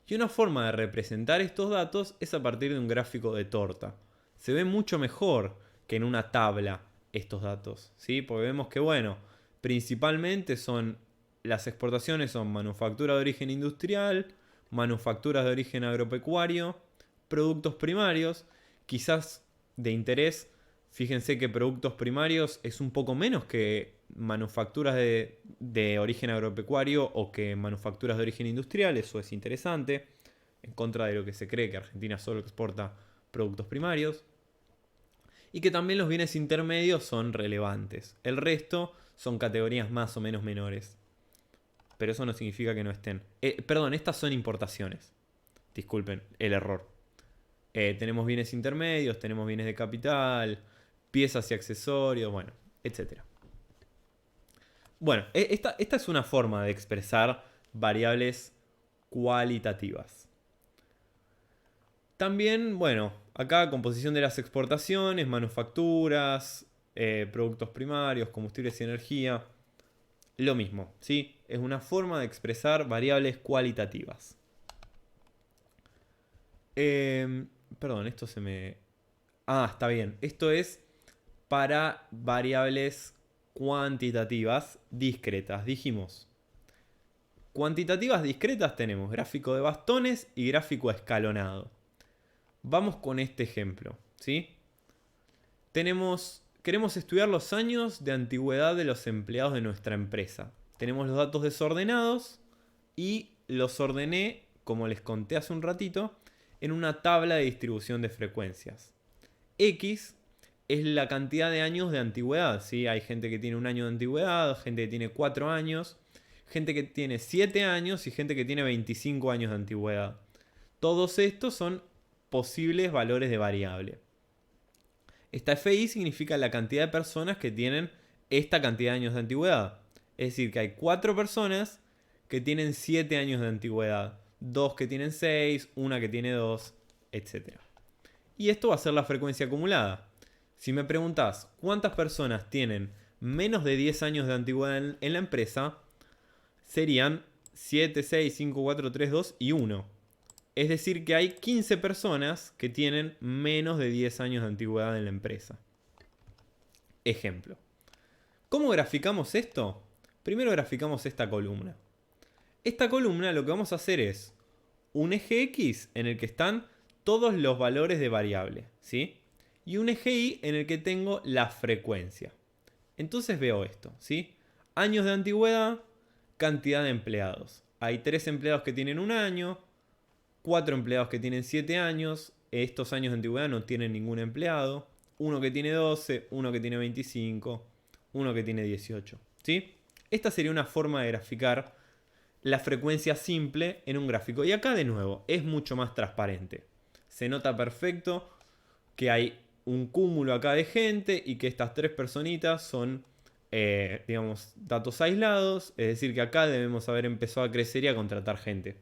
Y una forma de representar estos datos es a partir de un gráfico de torta. Se ve mucho mejor que en una tabla estos datos, ¿sí? Porque vemos que, bueno, principalmente las exportaciones son manufactura de origen industrial, manufacturas de origen agropecuario, productos primarios, quizás de interés. Fíjense que productos primarios es un poco menos que manufacturas de origen agropecuario o que manufacturas de origen industrial. Eso es interesante, en contra de lo que se cree que Argentina solo exporta productos primarios. Y que también los bienes intermedios son relevantes. El resto son categorías más o menos menores. Pero eso no significa que no estén. Perdón, estas son importaciones. Disculpen el error. Tenemos bienes intermedios, tenemos bienes de capital, piezas y accesorios, bueno, etc. Bueno, esta es una forma de expresar variables cualitativas. También, bueno, acá composición de las exportaciones, manufacturas, productos primarios, combustibles y energía. Lo mismo, ¿sí? Es una forma de expresar variables cualitativas. Perdón, esto se me... Ah, está bien. Esto es para variables cuantitativas discretas. Dijimos, cuantitativas discretas tenemos gráfico de bastones y gráfico escalonado. Vamos con este ejemplo, ¿sí? Queremos estudiar los años de antigüedad de los empleados de nuestra empresa. Tenemos los datos desordenados y los ordené, como les conté hace un ratito, en una tabla de distribución de frecuencias. X es la cantidad de años de antigüedad, ¿sí? Hay gente que tiene un año de antigüedad, gente que tiene 4 años, gente que tiene 7 años y gente que tiene 25 años de antigüedad. Todos estos son posibles valores de variable. Esta FI significa la cantidad de personas que tienen esta cantidad de años de antigüedad. Es decir, que hay 4 personas que tienen 7 años de antigüedad, 2 que tienen 6, una que tiene 2, etc. Y esto va a ser la frecuencia acumulada. Si me preguntás cuántas personas tienen menos de 10 años de antigüedad en la empresa, serían 7, 6, 5, 4, 3, 2 y 1. Es decir que hay 15 personas que tienen menos de 10 años de antigüedad en la empresa. Ejemplo. ¿Cómo graficamos esto? Primero graficamos esta columna. Esta columna lo que vamos a hacer es un eje X en el que están todos los valores de variable, ¿sí? Y un eje Y en el que tengo la frecuencia. Entonces veo esto, ¿sí? Años de antigüedad, cantidad de empleados. Hay 3 empleados que tienen un año, 4 empleados que tienen 7 años, estos años de antigüedad no tienen ningún empleado, uno que tiene 12, uno que tiene 25, uno que tiene 18. ¿Sí? Esta sería una forma de graficar la frecuencia simple en un gráfico. Y acá de nuevo es mucho más transparente. Se nota perfecto que hay un cúmulo acá de gente y que estas tres personitas son, digamos, datos aislados. Es decir, que acá debemos haber empezado a crecer y a contratar gente.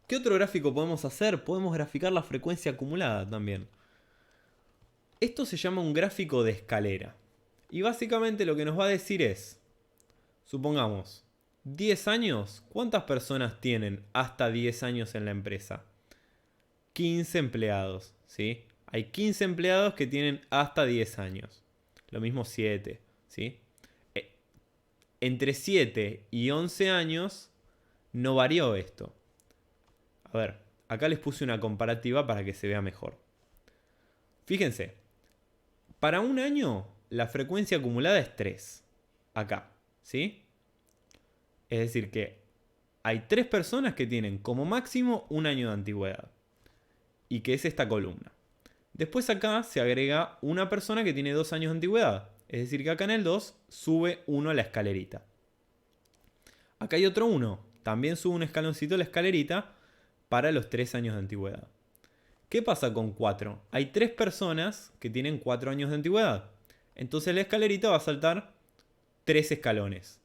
¿Qué otro gráfico podemos hacer? Podemos graficar la frecuencia acumulada también. Esto se llama un gráfico de escalera. Y básicamente lo que nos va a decir es, supongamos, 10 años, ¿cuántas personas tienen hasta 10 años en la empresa? 15 empleados, ¿sí? Hay 15 empleados que tienen hasta 10 años. Lo mismo 7, ¿sí? Entre 7 y 11 años no varió esto. A ver, acá les puse una comparativa para que se vea mejor. Fíjense, para un año la frecuencia acumulada es 3. Acá, ¿sí? Es decir que hay 3 personas que tienen como máximo un año de antigüedad. Y que es esta columna. Después acá se agrega una persona que tiene 2 años de antigüedad. Es decir que acá en el 2 sube 1 a la escalerita. Acá hay otro 1. También sube un escaloncito a la escalerita para los 3 años de antigüedad. ¿Qué pasa con 4? Hay 3 personas que tienen 4 años de antigüedad. Entonces la escalerita va a saltar 3 escalones.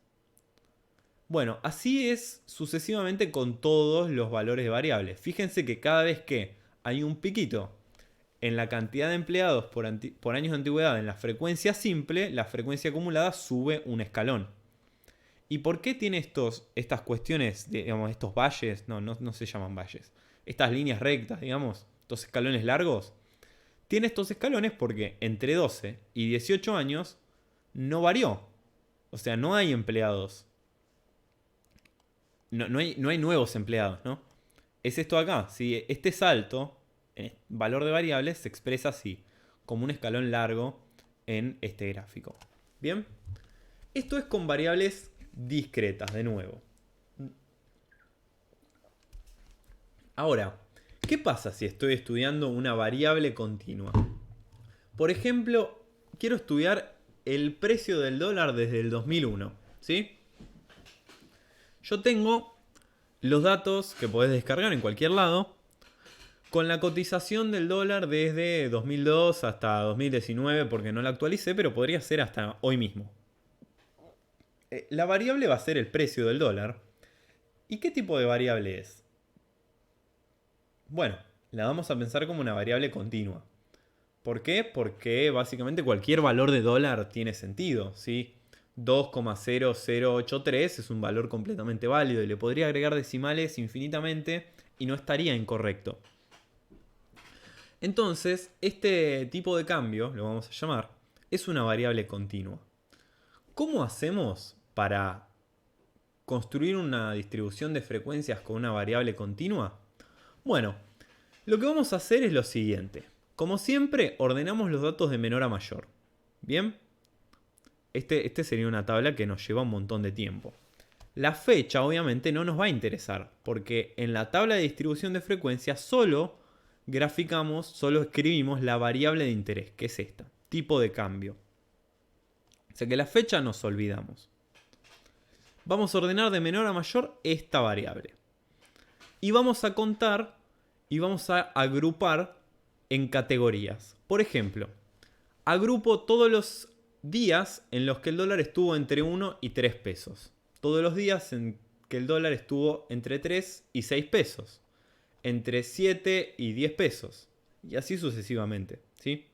Bueno, así es sucesivamente con todos los valores de variables. Fíjense que cada vez que hay un piquito en la cantidad de empleados por años de antigüedad en la frecuencia simple, la frecuencia acumulada sube un escalón. ¿Y por qué tiene estas cuestiones, digamos, estos valles? No se llaman valles. Estas líneas rectas, digamos, estos escalones largos. Tiene estos escalones porque entre 12 y 18 años no varió. O sea, no hay empleados. No hay nuevos empleados, ¿no? Es esto acá. ¿Sí? Este salto, valor de variables, se expresa así, como un escalón largo en este gráfico. Bien. Esto es con variables discretas, de nuevo. Ahora, ¿qué pasa si estoy estudiando una variable continua? Por ejemplo, quiero estudiar el precio del dólar desde el 2001, ¿sí? Yo tengo los datos que podés descargar en cualquier lado con la cotización del dólar desde 2002 hasta 2019, porque no la actualicé, pero podría ser hasta hoy mismo. La variable va a ser el precio del dólar. ¿Y qué tipo de variable es? Bueno, la vamos a pensar como una variable continua. ¿Por qué? Porque básicamente cualquier valor de dólar tiene sentido, ¿sí? 2,0083 es un valor completamente válido y le podría agregar decimales infinitamente y no estaría incorrecto. Entonces, este tipo de cambio, lo vamos a llamar, es una variable continua. ¿Cómo hacemos para construir una distribución de frecuencias con una variable continua? Bueno, lo que vamos a hacer es lo siguiente. Como siempre, ordenamos los datos de menor a mayor. ¿Bien? Este sería una tabla que nos lleva un montón de tiempo. La fecha obviamente no nos va a interesar, porque en la tabla de distribución de frecuencias solo escribimos la variable de interés, que es esta, tipo de cambio. O sea que la fecha nos olvidamos. Vamos a ordenar de menor a mayor esta variable. Y vamos a contar y vamos a agrupar en categorías. Por ejemplo, agrupo todos los días en los que el dólar estuvo entre 1 y 3 pesos. Todos los días en que el dólar estuvo entre 3 y 6 pesos. Entre 7 y 10 pesos. Y así sucesivamente, ¿sí?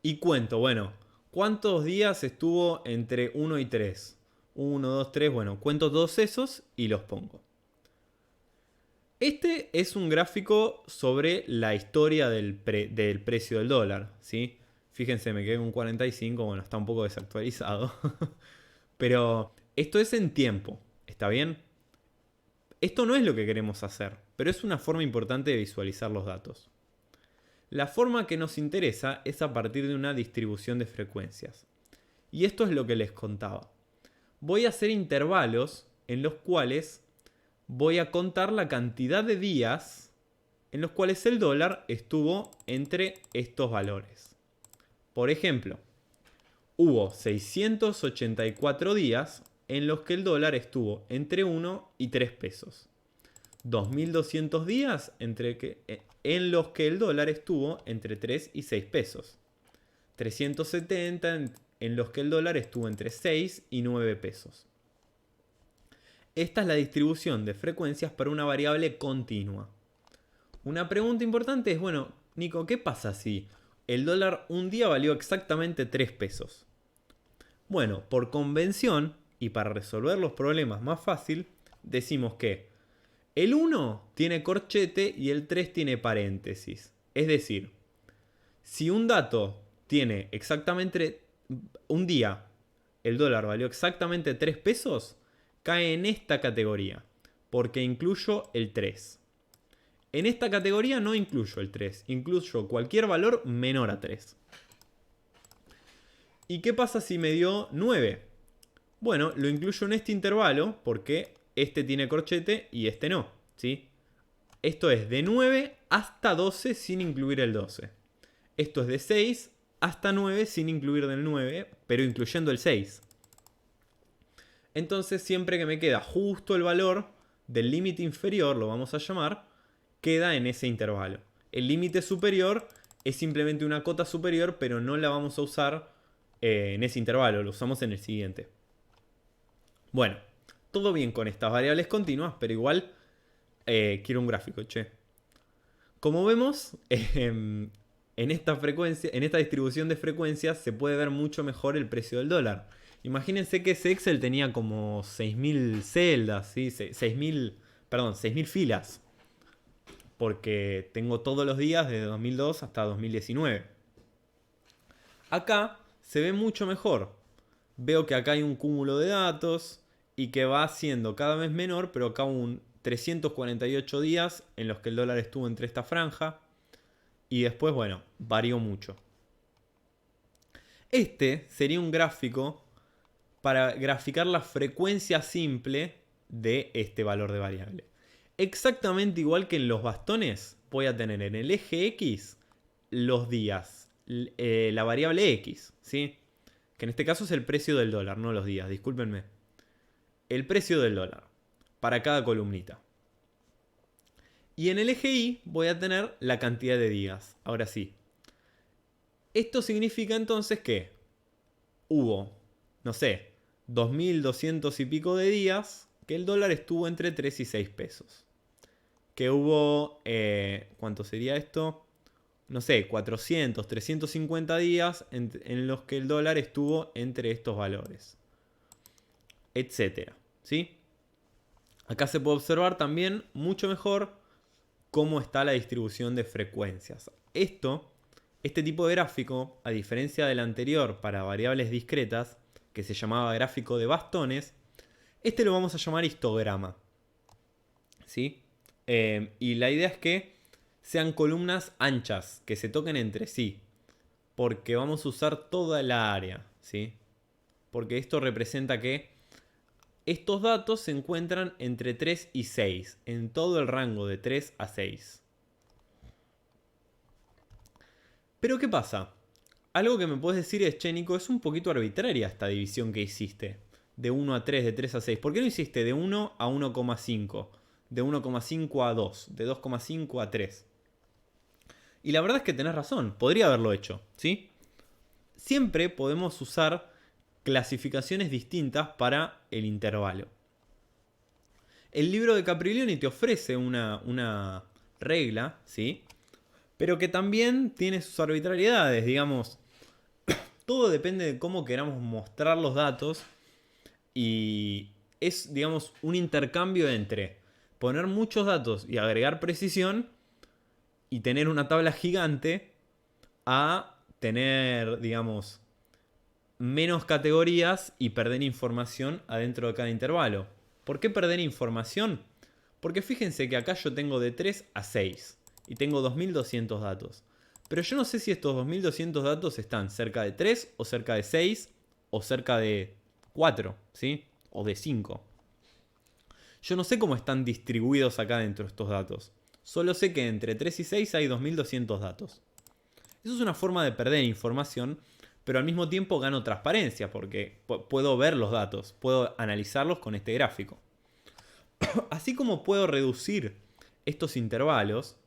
Y cuento, bueno, ¿cuántos días estuvo entre 1 y 3? 1, 2, 3, bueno, cuento todos esos y los pongo. Este es un gráfico sobre la historia del precio del dólar, ¿sí? Fíjense, me quedé con 45, bueno, está un poco desactualizado. Pero esto es en tiempo, ¿está bien? Esto no es lo que queremos hacer, pero es una forma importante de visualizar los datos. La forma que nos interesa es a partir de una distribución de frecuencias. Y esto es lo que les contaba. Voy a hacer intervalos en los cuales voy a contar la cantidad de días en los cuales el dólar estuvo entre estos valores. Por ejemplo, hubo 684 días en los que el dólar estuvo entre 1 y 3 pesos. 2.200 días en los que el dólar estuvo entre 3 y 6 pesos. 370 en los que el dólar estuvo entre 6 y 9 pesos. Esta es la distribución de frecuencias para una variable continua. Una pregunta importante es, bueno, Nico, ¿qué pasa si el dólar un día valió exactamente 3 pesos? Bueno, por convención y para resolver los problemas más fácil, decimos que el 1 tiene corchete y el 3 tiene paréntesis. Es decir, si un dato tiene exactamente un día, el dólar valió exactamente 3 pesos, cae en esta categoría, porque incluyo el 3. En esta categoría no incluyo el 3, incluyo cualquier valor menor a 3. ¿Y qué pasa si me dio 9? Bueno, lo incluyo en este intervalo porque este tiene corchete y este no, ¿sí? Esto es de 9 hasta 12 sin incluir el 12. Esto es de 6 hasta 9 sin incluir del 9, pero incluyendo el 6. Entonces siempre que me queda justo el valor del límite inferior, lo vamos a llamar, queda en ese intervalo. El límite superior es simplemente una cota superior, pero no la vamos a usar en ese intervalo, lo usamos en el siguiente. Bueno, todo bien con estas variables continuas, pero igual quiero un gráfico, che. Como vemos, en esta distribución de frecuencias se puede ver mucho mejor el precio del dólar. Imagínense que ese Excel tenía como 6.000 celdas, ¿sí? 6.000 filas. Porque tengo todos los días desde 2002 hasta 2019. Acá se ve mucho mejor. Veo que acá hay un cúmulo de datos y que va siendo cada vez menor, pero acá un 348 días en los que el dólar estuvo entre esta franja. Y después, bueno, varió mucho. Este sería un gráfico para graficar la frecuencia simple de este valor de variable. Exactamente igual que en los bastones, voy a tener en el eje X los días, la variable X, ¿sí? Que en este caso es el precio del dólar, no los días, discúlpenme. El precio del dólar para cada columnita. Y en el eje Y voy a tener la cantidad de días. Ahora sí. Esto significa entonces que hubo, no sé, 2.200 y pico de días que el dólar estuvo entre 3 y 6 pesos. Que hubo, ¿cuánto sería esto? No sé, 400, 350 días en los que el dólar estuvo entre estos valores. Etcétera, ¿sí? Acá se puede observar también mucho mejor cómo está la distribución de frecuencias. Este tipo de gráfico, a diferencia del anterior para variables discretas, que se llamaba gráfico de bastones, este lo vamos a llamar histograma, ¿sí? Y la idea es que sean columnas anchas, que se toquen entre sí, porque vamos a usar toda la área, ¿sí? Porque esto representa que estos datos se encuentran entre 3 y 6, en todo el rango de 3 a 6. Pero ¿qué pasa? Algo que me puedes decir es, che, Nico, es un poquito arbitraria esta división que hiciste. De 1 a 3, de 3 a 6. ¿Por qué no hiciste de 1 a 1,5? De 1,5 a 2, de 2,5 a 3. Y la verdad es que tenés razón, podría haberlo hecho, ¿sí? Siempre podemos usar clasificaciones distintas para el intervalo. El libro de Capriglioni te ofrece una regla, ¿sí? Pero que también tiene sus arbitrariedades, digamos. Todo depende de cómo queramos mostrar los datos y es, digamos, un intercambio entre poner muchos datos y agregar precisión y tener una tabla gigante a tener, digamos, menos categorías y perder información adentro de cada intervalo. ¿Por qué perder información? Porque fíjense que acá yo tengo de 3 a 6 y tengo 2.200 datos. Pero yo no sé si estos 2.200 datos están cerca de 3 o cerca de 6 o cerca de 4, ¿sí? O de 5. Yo no sé cómo están distribuidos acá dentro estos datos. Solo sé que entre 3 y 6 hay 2200 datos. Eso es una forma de perder información, pero al mismo tiempo gano transparencia porque puedo ver los datos, puedo analizarlos con este gráfico. Así como puedo reducir estos intervalos,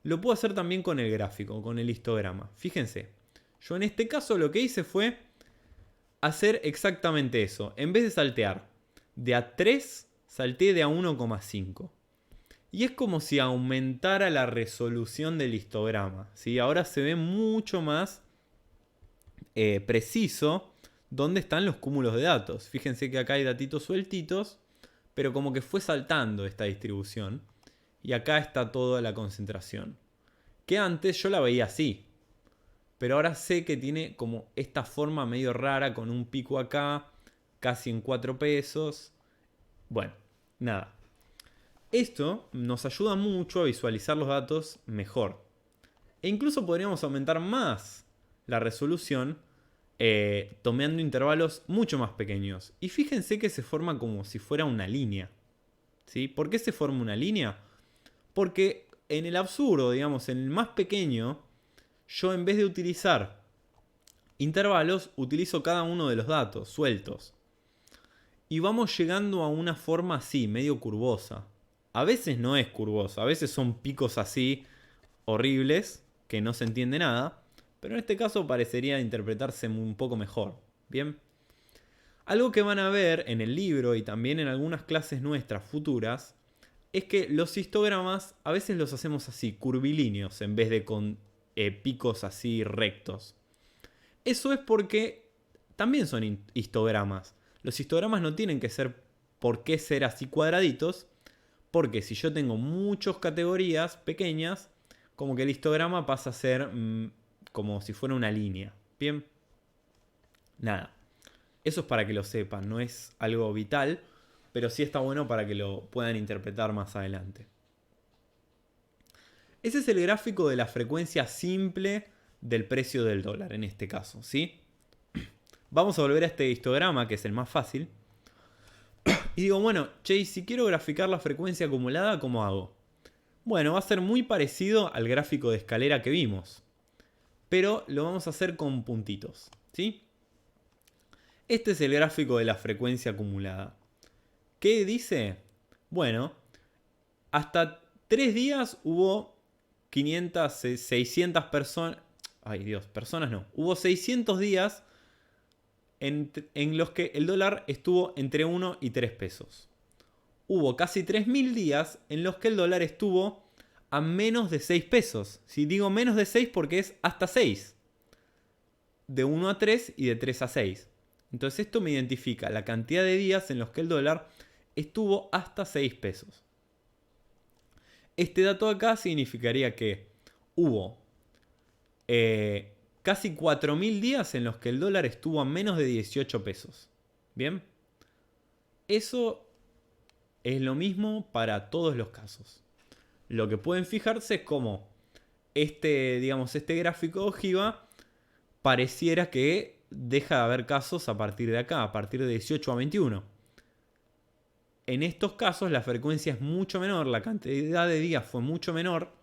lo puedo hacer también con el gráfico, con el histograma. Fíjense, yo en este caso lo que hice fue hacer exactamente eso. En vez de saltear de a 3, salté de a 1,5. Y es como si aumentara la resolución del histograma, ¿sí? Ahora se ve mucho más preciso dónde están los cúmulos de datos. Fíjense que acá hay datitos sueltitos, pero como que fue saltando esta distribución. Y acá está toda la concentración. Que antes yo la veía así. Pero ahora sé que tiene como esta forma medio rara con un pico acá, casi en 4 pesos. Bueno, nada. Esto nos ayuda mucho a visualizar los datos mejor. E incluso podríamos aumentar más la resolución tomando intervalos mucho más pequeños. Y fíjense que se forma como si fuera una línea. ¿Sí? ¿Por qué se forma una línea? Porque en el absurdo, digamos, en el más pequeño, yo en vez de utilizar intervalos, utilizo cada uno de los datos sueltos. Y vamos llegando a una forma así, medio curvosa. A veces no es curvosa, a veces son picos así horribles, que no se entiende nada, pero en este caso parecería interpretarse un poco mejor. Bien. Algo que van a ver en el libro y también en algunas clases nuestras futuras es que los histogramas a veces los hacemos así, curvilíneos, en vez de con picos así rectos. Eso es porque también son histogramas. Los histogramas no tienen que ser por qué ser así cuadraditos, porque si yo tengo muchas categorías pequeñas, como que el histograma pasa a ser como si fuera una línea. Bien, nada. Eso es para que lo sepan, no es algo vital, pero sí está bueno para que lo puedan interpretar más adelante. Ese es el gráfico de la frecuencia simple del precio del dólar, en este caso, ¿sí? Vamos a volver a este histograma, que es el más fácil. Y digo, bueno, che, si quiero graficar la frecuencia acumulada, ¿cómo hago? Bueno, va a ser muy parecido al gráfico de escalera que vimos, pero lo vamos a hacer con puntitos, ¿sí? Este es el gráfico de la frecuencia acumulada. ¿Qué dice? Bueno, hasta 3 días hubo 500, 600 personas. Ay Dios, personas no. Hubo 600 días en los que el dólar estuvo entre 1 y 3 pesos. Hubo casi 3000 días en los que el dólar estuvo a menos de 6 pesos. Si digo menos de 6 porque es hasta 6. De 1 a 3 y de 3 a 6. Entonces esto me identifica la cantidad de días en los que el dólar estuvo hasta 6 pesos. Este dato acá significaría que hubo casi 4000 días en los que el dólar estuvo a menos de 18 pesos. ¿Bien? Eso es lo mismo para todos los casos. Lo que pueden fijarse es cómo este gráfico de ojiva pareciera que deja de haber casos a partir de acá, a partir de 18 a 21. En estos casos la frecuencia es mucho menor, la cantidad de días fue mucho menor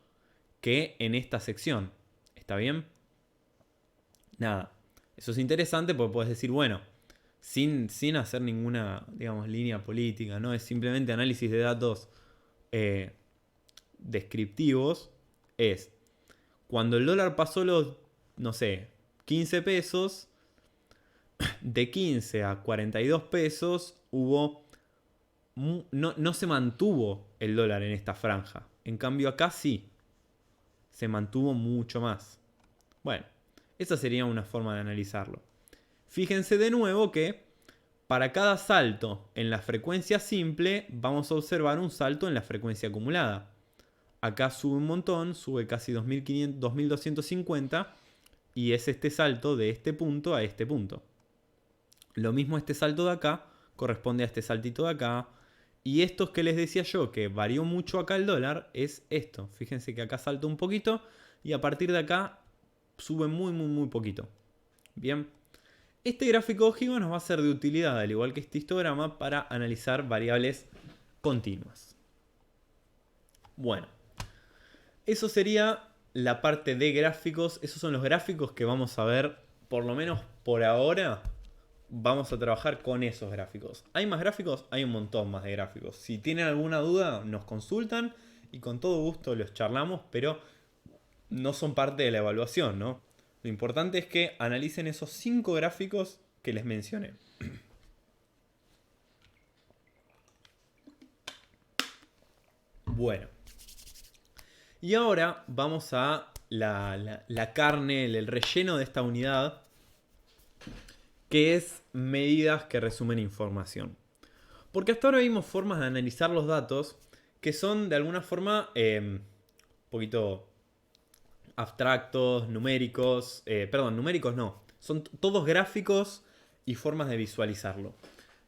que en esta sección. ¿Está bien? Nada. Eso es interesante porque puedes decir, bueno, sin hacer ninguna, línea política, ¿no? Es simplemente análisis de datos descriptivos. Es cuando el dólar pasó los, no sé, 15 pesos, de 15 a 42 pesos hubo... No se mantuvo el dólar en esta franja. En cambio acá sí. Se mantuvo mucho más. Bueno, esa sería una forma de analizarlo. Fíjense de nuevo que para cada salto en la frecuencia simple vamos a observar un salto en la frecuencia acumulada. Acá sube un montón, sube casi 2500, 2250 y es este salto de este punto a este punto. Lo mismo este salto de acá corresponde a este saltito de acá. Y estos que les decía yo, que varió mucho acá el dólar, es esto. Fíjense que acá salta un poquito y a partir de acá sube muy poquito. Bien. Este gráfico de ojiva nos va a ser de utilidad, al igual que este histograma, para analizar variables continuas. Bueno, eso sería la parte de gráficos. Esos son los gráficos que vamos a ver, por lo menos por ahora. Vamos a trabajar con esos gráficos. ¿Hay más gráficos? Hay un montón más de gráficos. Si tienen alguna duda, nos consultan y con todo gusto los charlamos, pero no son parte de la evaluación, ¿no? Lo importante es que analicen esos 5 gráficos que les mencioné. Bueno. Y ahora vamos a la carne, el relleno de esta unidad, que es medidas que resumen información. Porque hasta ahora vimos formas de analizar los datos que son de alguna forma un poquito abstractos, numéricos. Perdón, numéricos no. Son todos gráficos y formas de visualizarlo.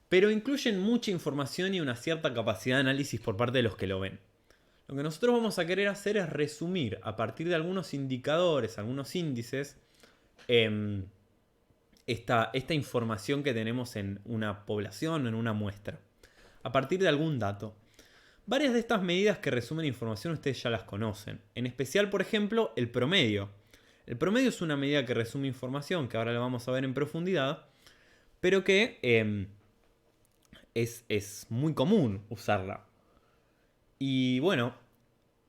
Pero incluyen mucha información y una cierta capacidad de análisis por parte de los que lo ven. Lo que nosotros vamos a querer hacer es resumir a partir de algunos indicadores, algunos índices, esta información que tenemos en una población o en una muestra. A partir de algún dato. Varias de estas medidas que resumen información ustedes ya las conocen. En especial, por ejemplo, el promedio. El promedio es una medida que resume información, que ahora la vamos a ver en profundidad, pero que es muy común usarla. Y bueno,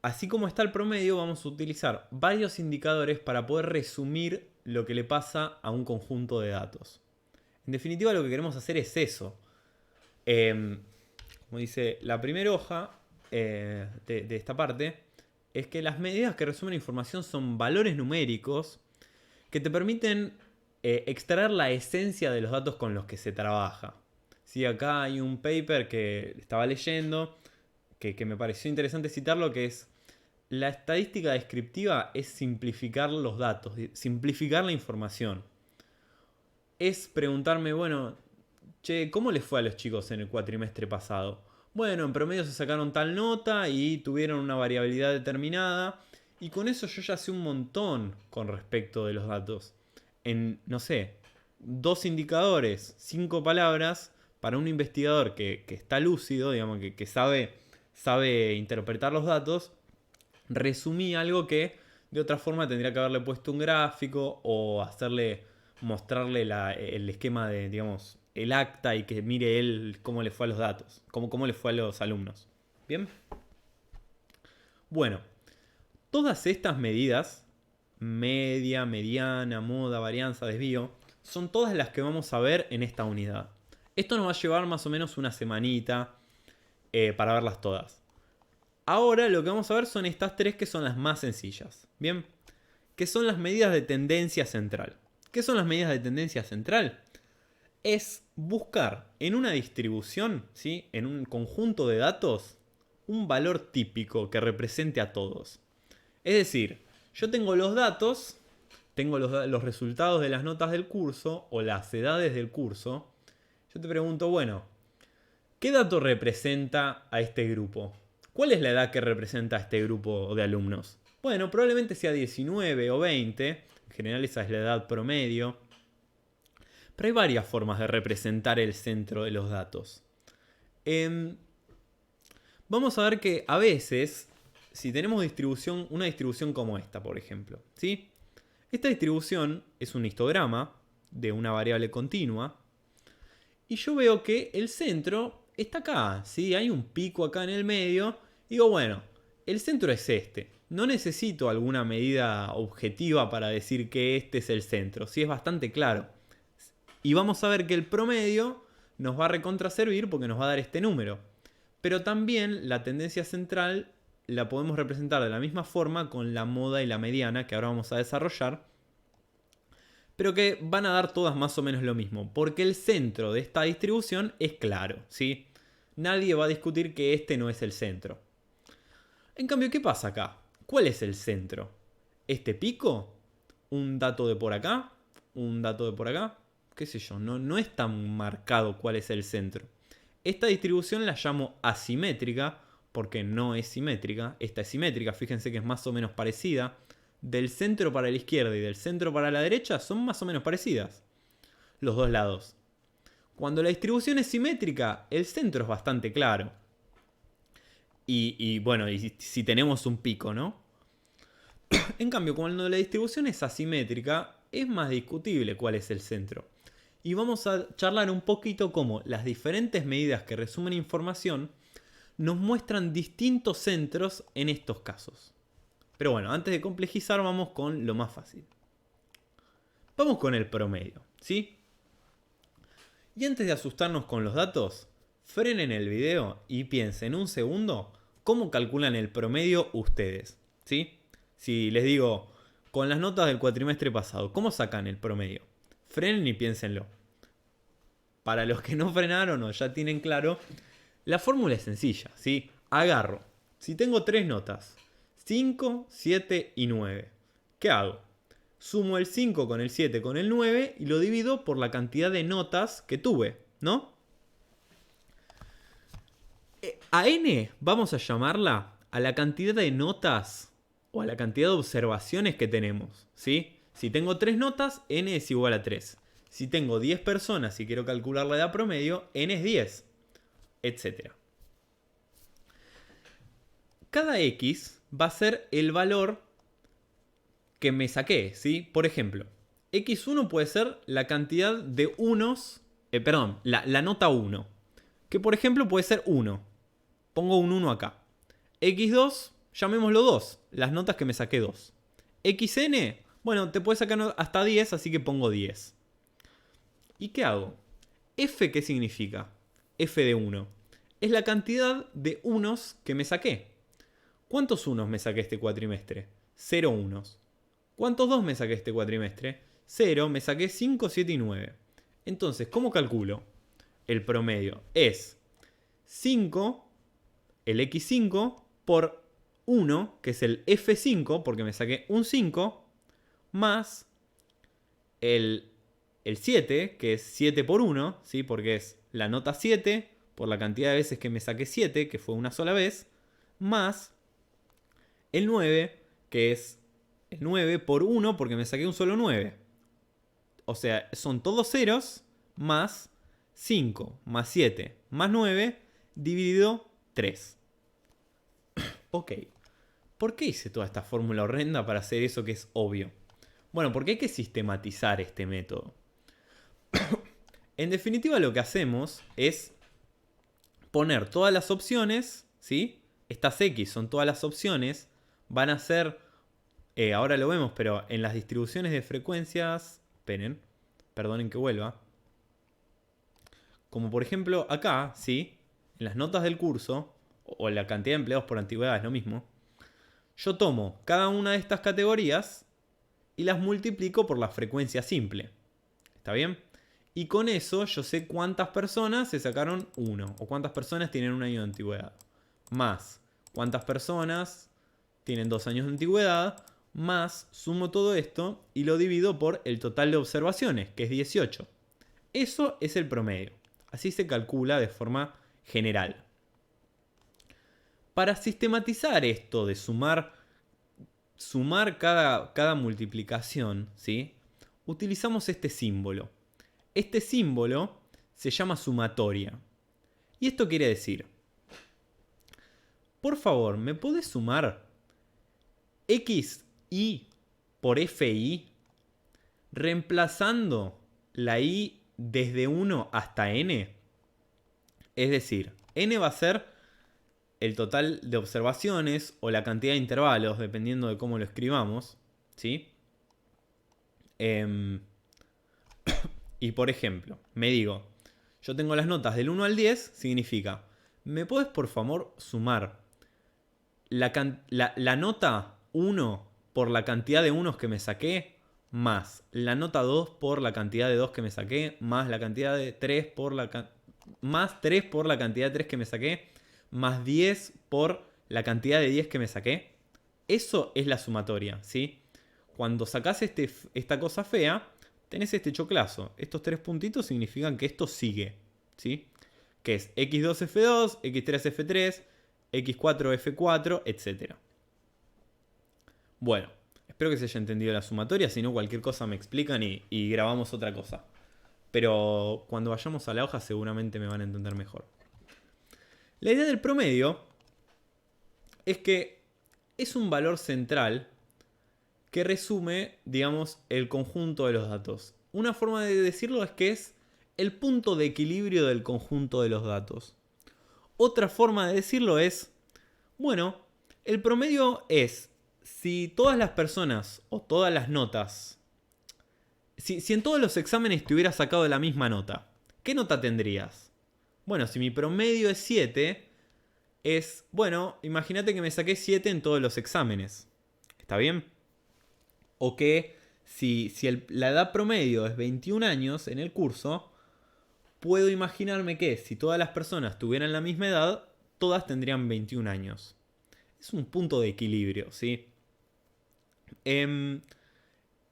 así como está el promedio, vamos a utilizar varios indicadores para poder resumir lo que le pasa a un conjunto de datos. En definitiva, lo que queremos hacer es eso. Como dice la primera hoja de esta parte, es que las medidas que resumen información son valores numéricos que te permiten extraer la esencia de los datos con los que se trabaja. Sí, acá hay un paper que estaba leyendo que me pareció interesante citarlo, que es: la estadística descriptiva es simplificar los datos, simplificar la información. Es preguntarme, bueno, che, ¿cómo les fue a los chicos en el cuatrimestre pasado? Bueno, en promedio se sacaron tal nota y tuvieron una variabilidad determinada. Y con eso yo ya sé un montón con respecto de los datos. En, no sé, 2 indicadores, 5 palabras, para un investigador que está lúcido, digamos, que sabe interpretar los datos, resumí algo que de otra forma tendría que haberle puesto un gráfico o mostrarle el esquema de, digamos, el acta y que mire él cómo le fue a los datos, cómo le fue a los alumnos. ¿Bien? Bueno, todas estas medidas, media, mediana, moda, varianza, desvío, son todas las que vamos a ver en esta unidad. Esto nos va a llevar más o menos una semanita para verlas todas. Ahora lo que vamos a ver son estas 3 que son las más sencillas. Bien, que son las medidas de tendencia central. ¿Qué son las medidas de tendencia central? Es buscar en una distribución, ¿sí?, en un conjunto de datos, un valor típico que represente a todos. Es decir, yo tengo los datos, tengo los resultados de las notas del curso o las edades del curso. Yo te pregunto, bueno, ¿qué dato representa a este grupo? ¿Cuál es la edad que representa a este grupo de alumnos? Bueno, probablemente sea 19 o 20. En general esa es la edad promedio. Pero hay varias formas de representar el centro de los datos. Vamos a ver que a veces, si tenemos una distribución como esta, por ejemplo, ¿sí? Esta distribución es un histograma de una variable continua. Y yo veo que el centro está acá, ¿sí? Hay un pico acá en el medio. Digo, bueno, el centro es este. No necesito alguna medida objetiva para decir que este es el centro. Sí, es bastante claro. Y vamos a ver que el promedio nos va a recontraservir porque nos va a dar este número. Pero también la tendencia central la podemos representar de la misma forma con la moda y la mediana, que ahora vamos a desarrollar, pero que van a dar todas más o menos lo mismo, porque el centro de esta distribución es claro, ¿sí? Nadie va a discutir que este no es el centro. En cambio, ¿qué pasa acá? ¿Cuál es el centro? ¿Este pico? ¿Un dato de por acá? ¿Un dato de por acá? ¿Qué sé yo? No es tan marcado cuál es el centro. Esta distribución la llamo asimétrica porque no es simétrica. Esta es simétrica, fíjense que es más o menos parecida. Del centro para la izquierda y del centro para la derecha son más o menos parecidas los dos lados. Cuando la distribución es simétrica, el centro es bastante claro. y bueno, y si tenemos un pico, ¿no? En cambio, cuando la distribución es asimétrica, es más discutible cuál es el centro. Y vamos a charlar un poquito cómo las diferentes medidas que resumen información nos muestran distintos centros en estos casos. Pero bueno, antes de complejizar, vamos con lo más fácil. Vamos con el promedio, ¿sí? Y antes de asustarnos con los datos, frenen el video y piensen un segundo cómo calculan el promedio ustedes, ¿sí? Si les digo, con las notas del cuatrimestre pasado, ¿cómo sacan el promedio? Frenen y piénsenlo. Para los que no frenaron o ya tienen claro, la fórmula es sencilla, ¿sí? Agarro, si tengo 3 notas, 5, 7 y 9, ¿qué hago? Sumo el 5 con el 7 con el 9 y lo divido por la cantidad de notas que tuve, ¿no? A n vamos a llamarla a la cantidad de notas o a la cantidad de observaciones que tenemos, ¿sí? Si tengo 3 notas, n es igual a 3. Si tengo 10 personas y quiero calcular la edad promedio, n es 10, etc. Cada x va a ser el valor que me saqué, ¿sí? Por ejemplo, x1 puede ser la cantidad de unos, la nota 1, que por ejemplo puede ser 1. Pongo un 1 acá. x2, llamémoslo 2, las notas que me saqué 2. xn, bueno, te puedes sacar hasta 10, así que pongo 10. ¿Y qué hago? F, ¿qué significa? F de 1. Es la cantidad de unos que me saqué. ¿Cuántos unos me saqué este cuatrimestre? 0 unos. ¿Cuántos 2 me saqué este cuatrimestre? 0, me saqué 5, 7 y 9. Entonces, ¿cómo calculo? El promedio es 5, el x5, por 1, que es el f5, porque me saqué un 5, más el 7, que es 7 por 1, ¿sí? Porque es la nota 7 por la cantidad de veces que me saqué 7, que fue una sola vez, más el 9, que es el 9 por 1 porque me saqué un solo 9. O sea, son todos ceros más 5 más 7 más 9 dividido 3. Ok. ¿Por qué hice toda esta fórmula horrenda para hacer eso que es obvio? Bueno, porque hay que sistematizar este método. En definitiva, lo que hacemos es poner todas las opciones, ¿sí? Estas X son todas las opciones, van a ser, ahora lo vemos, pero en las distribuciones de frecuencias, perdonen que vuelva, como por ejemplo acá, ¿sí? En las notas del curso, o la cantidad de empleados por antigüedad es lo mismo, yo tomo cada una de estas categorías y las multiplico por la frecuencia simple. ¿Está bien? Y con eso yo sé cuántas personas se sacaron 1 o cuántas personas tienen 1 año de antigüedad. Más cuántas personas tienen 2 años de antigüedad, más sumo todo esto y lo divido por el total de observaciones, que es 18. Eso es el promedio. Así se calcula de forma general. Para sistematizar esto de sumar cada multiplicación, ¿sí? Utilizamos este símbolo. Este símbolo se llama sumatoria. Y esto quiere decir, por favor, ¿me podés sumar xi por fi reemplazando la i desde 1 hasta n? Es decir, n va a ser el total de observaciones o la cantidad de intervalos, dependiendo de cómo lo escribamos, ¿sí? Y por ejemplo, me digo, yo tengo las notas del 1 al 10, significa, ¿me puedes por favor sumar la nota 1 por la cantidad de unos que me saqué, más la nota 2 por la cantidad de 2 que me saqué, más la cantidad de 3 por más 3 por la cantidad de 3 que me saqué, más 10 por la cantidad de 10 que me saqué? Eso es la sumatoria, ¿sí? Cuando sacás esta cosa fea, tenés este choclazo. Estos 3 puntitos significan que esto sigue, ¿sí? Que es x2f2, x3f3, x4f4, etc. Bueno, espero que se haya entendido la sumatoria. Si no, cualquier cosa me explican y grabamos otra cosa. Pero cuando vayamos a la hoja seguramente me van a entender mejor. La idea del promedio es que es un valor central que resume, digamos, el conjunto de los datos. Una forma de decirlo es que es el punto de equilibrio del conjunto de los datos. Otra forma de decirlo es, bueno, el promedio es si todas las personas o todas las notas, si en todos los exámenes te hubieras sacado la misma nota, ¿qué nota tendrías? Bueno, si mi promedio es 7, es, bueno, imagínate que me saqué 7 en todos los exámenes. ¿Está bien? O que si la edad promedio es 21 años en el curso, puedo imaginarme que si todas las personas tuvieran la misma edad, todas tendrían 21 años. Es un punto de equilibrio, ¿sí?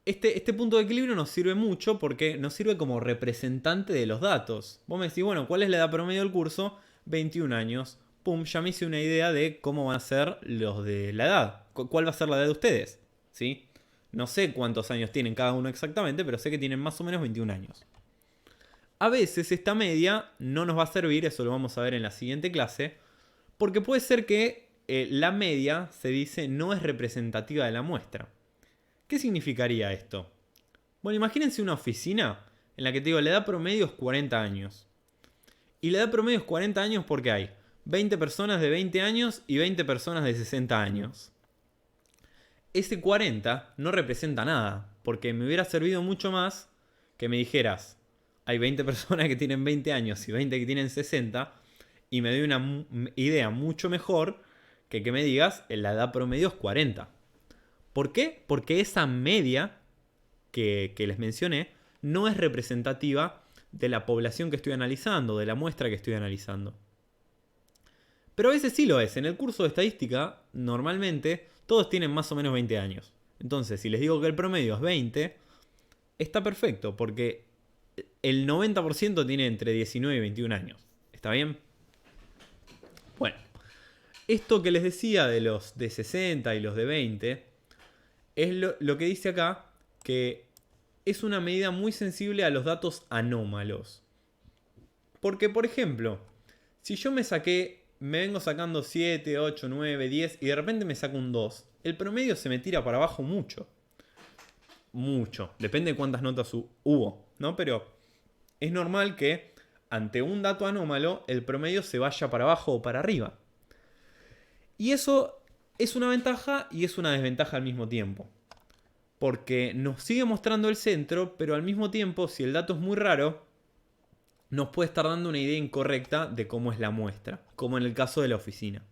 Este punto de equilibrio nos sirve mucho porque nos sirve como representante de los datos. Vos me decís, bueno, ¿cuál es la edad promedio del curso? 21 años. Pum, ya me hice una idea de cómo van a ser los de la edad. ¿Cuál va a ser la edad de ustedes? ¿Sí? No sé cuántos años tienen cada uno exactamente, pero sé que tienen más o menos 21 años. A veces esta media no nos va a servir, eso lo vamos a ver en la siguiente clase, porque puede ser que la media, se dice, no es representativa de la muestra. ¿Qué significaría esto? Bueno, imagínense una oficina en la que te digo, la edad promedio es 40 años. Y la edad promedio es 40 años porque hay 20 personas de 20 años y 20 personas de 60 años. Ese 40 no representa nada, porque me hubiera servido mucho más que me dijeras, hay 20 personas que tienen 20 años y 20 que tienen 60, y me doy una idea mucho mejor que me digas, la edad promedio es 40. ¿Por qué? Porque esa media que les mencioné no es representativa de la población que estoy analizando, de la muestra que estoy analizando. Pero a veces sí lo es. En el curso de estadística, normalmente, todos tienen más o menos 20 años. Entonces, si les digo que el promedio es 20, está perfecto, porque el 90% tiene entre 19 y 21 años. ¿Está bien? Bueno, esto que les decía de los de 60 y los de 20, es lo que dice acá, que es una medida muy sensible a los datos anómalos. Porque, por ejemplo, si yo me vengo sacando 7, 8, 9, 10 y de repente me saco un 2, el promedio se me tira para abajo mucho. Mucho. Depende de cuántas notas hubo, ¿no? Pero es normal que ante un dato anómalo el promedio se vaya para abajo o para arriba. Y eso es una ventaja y es una desventaja al mismo tiempo. Porque nos sigue mostrando el centro, pero al mismo tiempo, si el dato es muy raro, nos puede estar dando una idea incorrecta de cómo es la muestra, como en el caso de la oficina.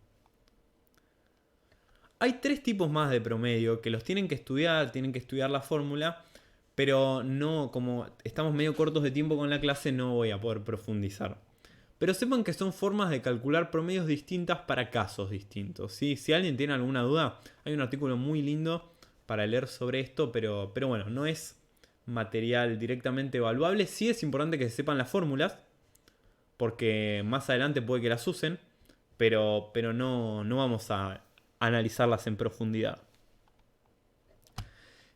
Hay 3 tipos más de promedio que los tienen que estudiar la fórmula, pero no, como estamos medio cortos de tiempo con la clase, no voy a poder profundizar. Pero sepan que son formas de calcular promedios distintas para casos distintos, ¿sí? Si alguien tiene alguna duda, hay un artículo muy lindo para leer sobre esto, pero bueno, no es material directamente evaluable. Sí es importante que se sepan las fórmulas, porque más adelante puede que las usen, pero no vamos a analizarlas en profundidad.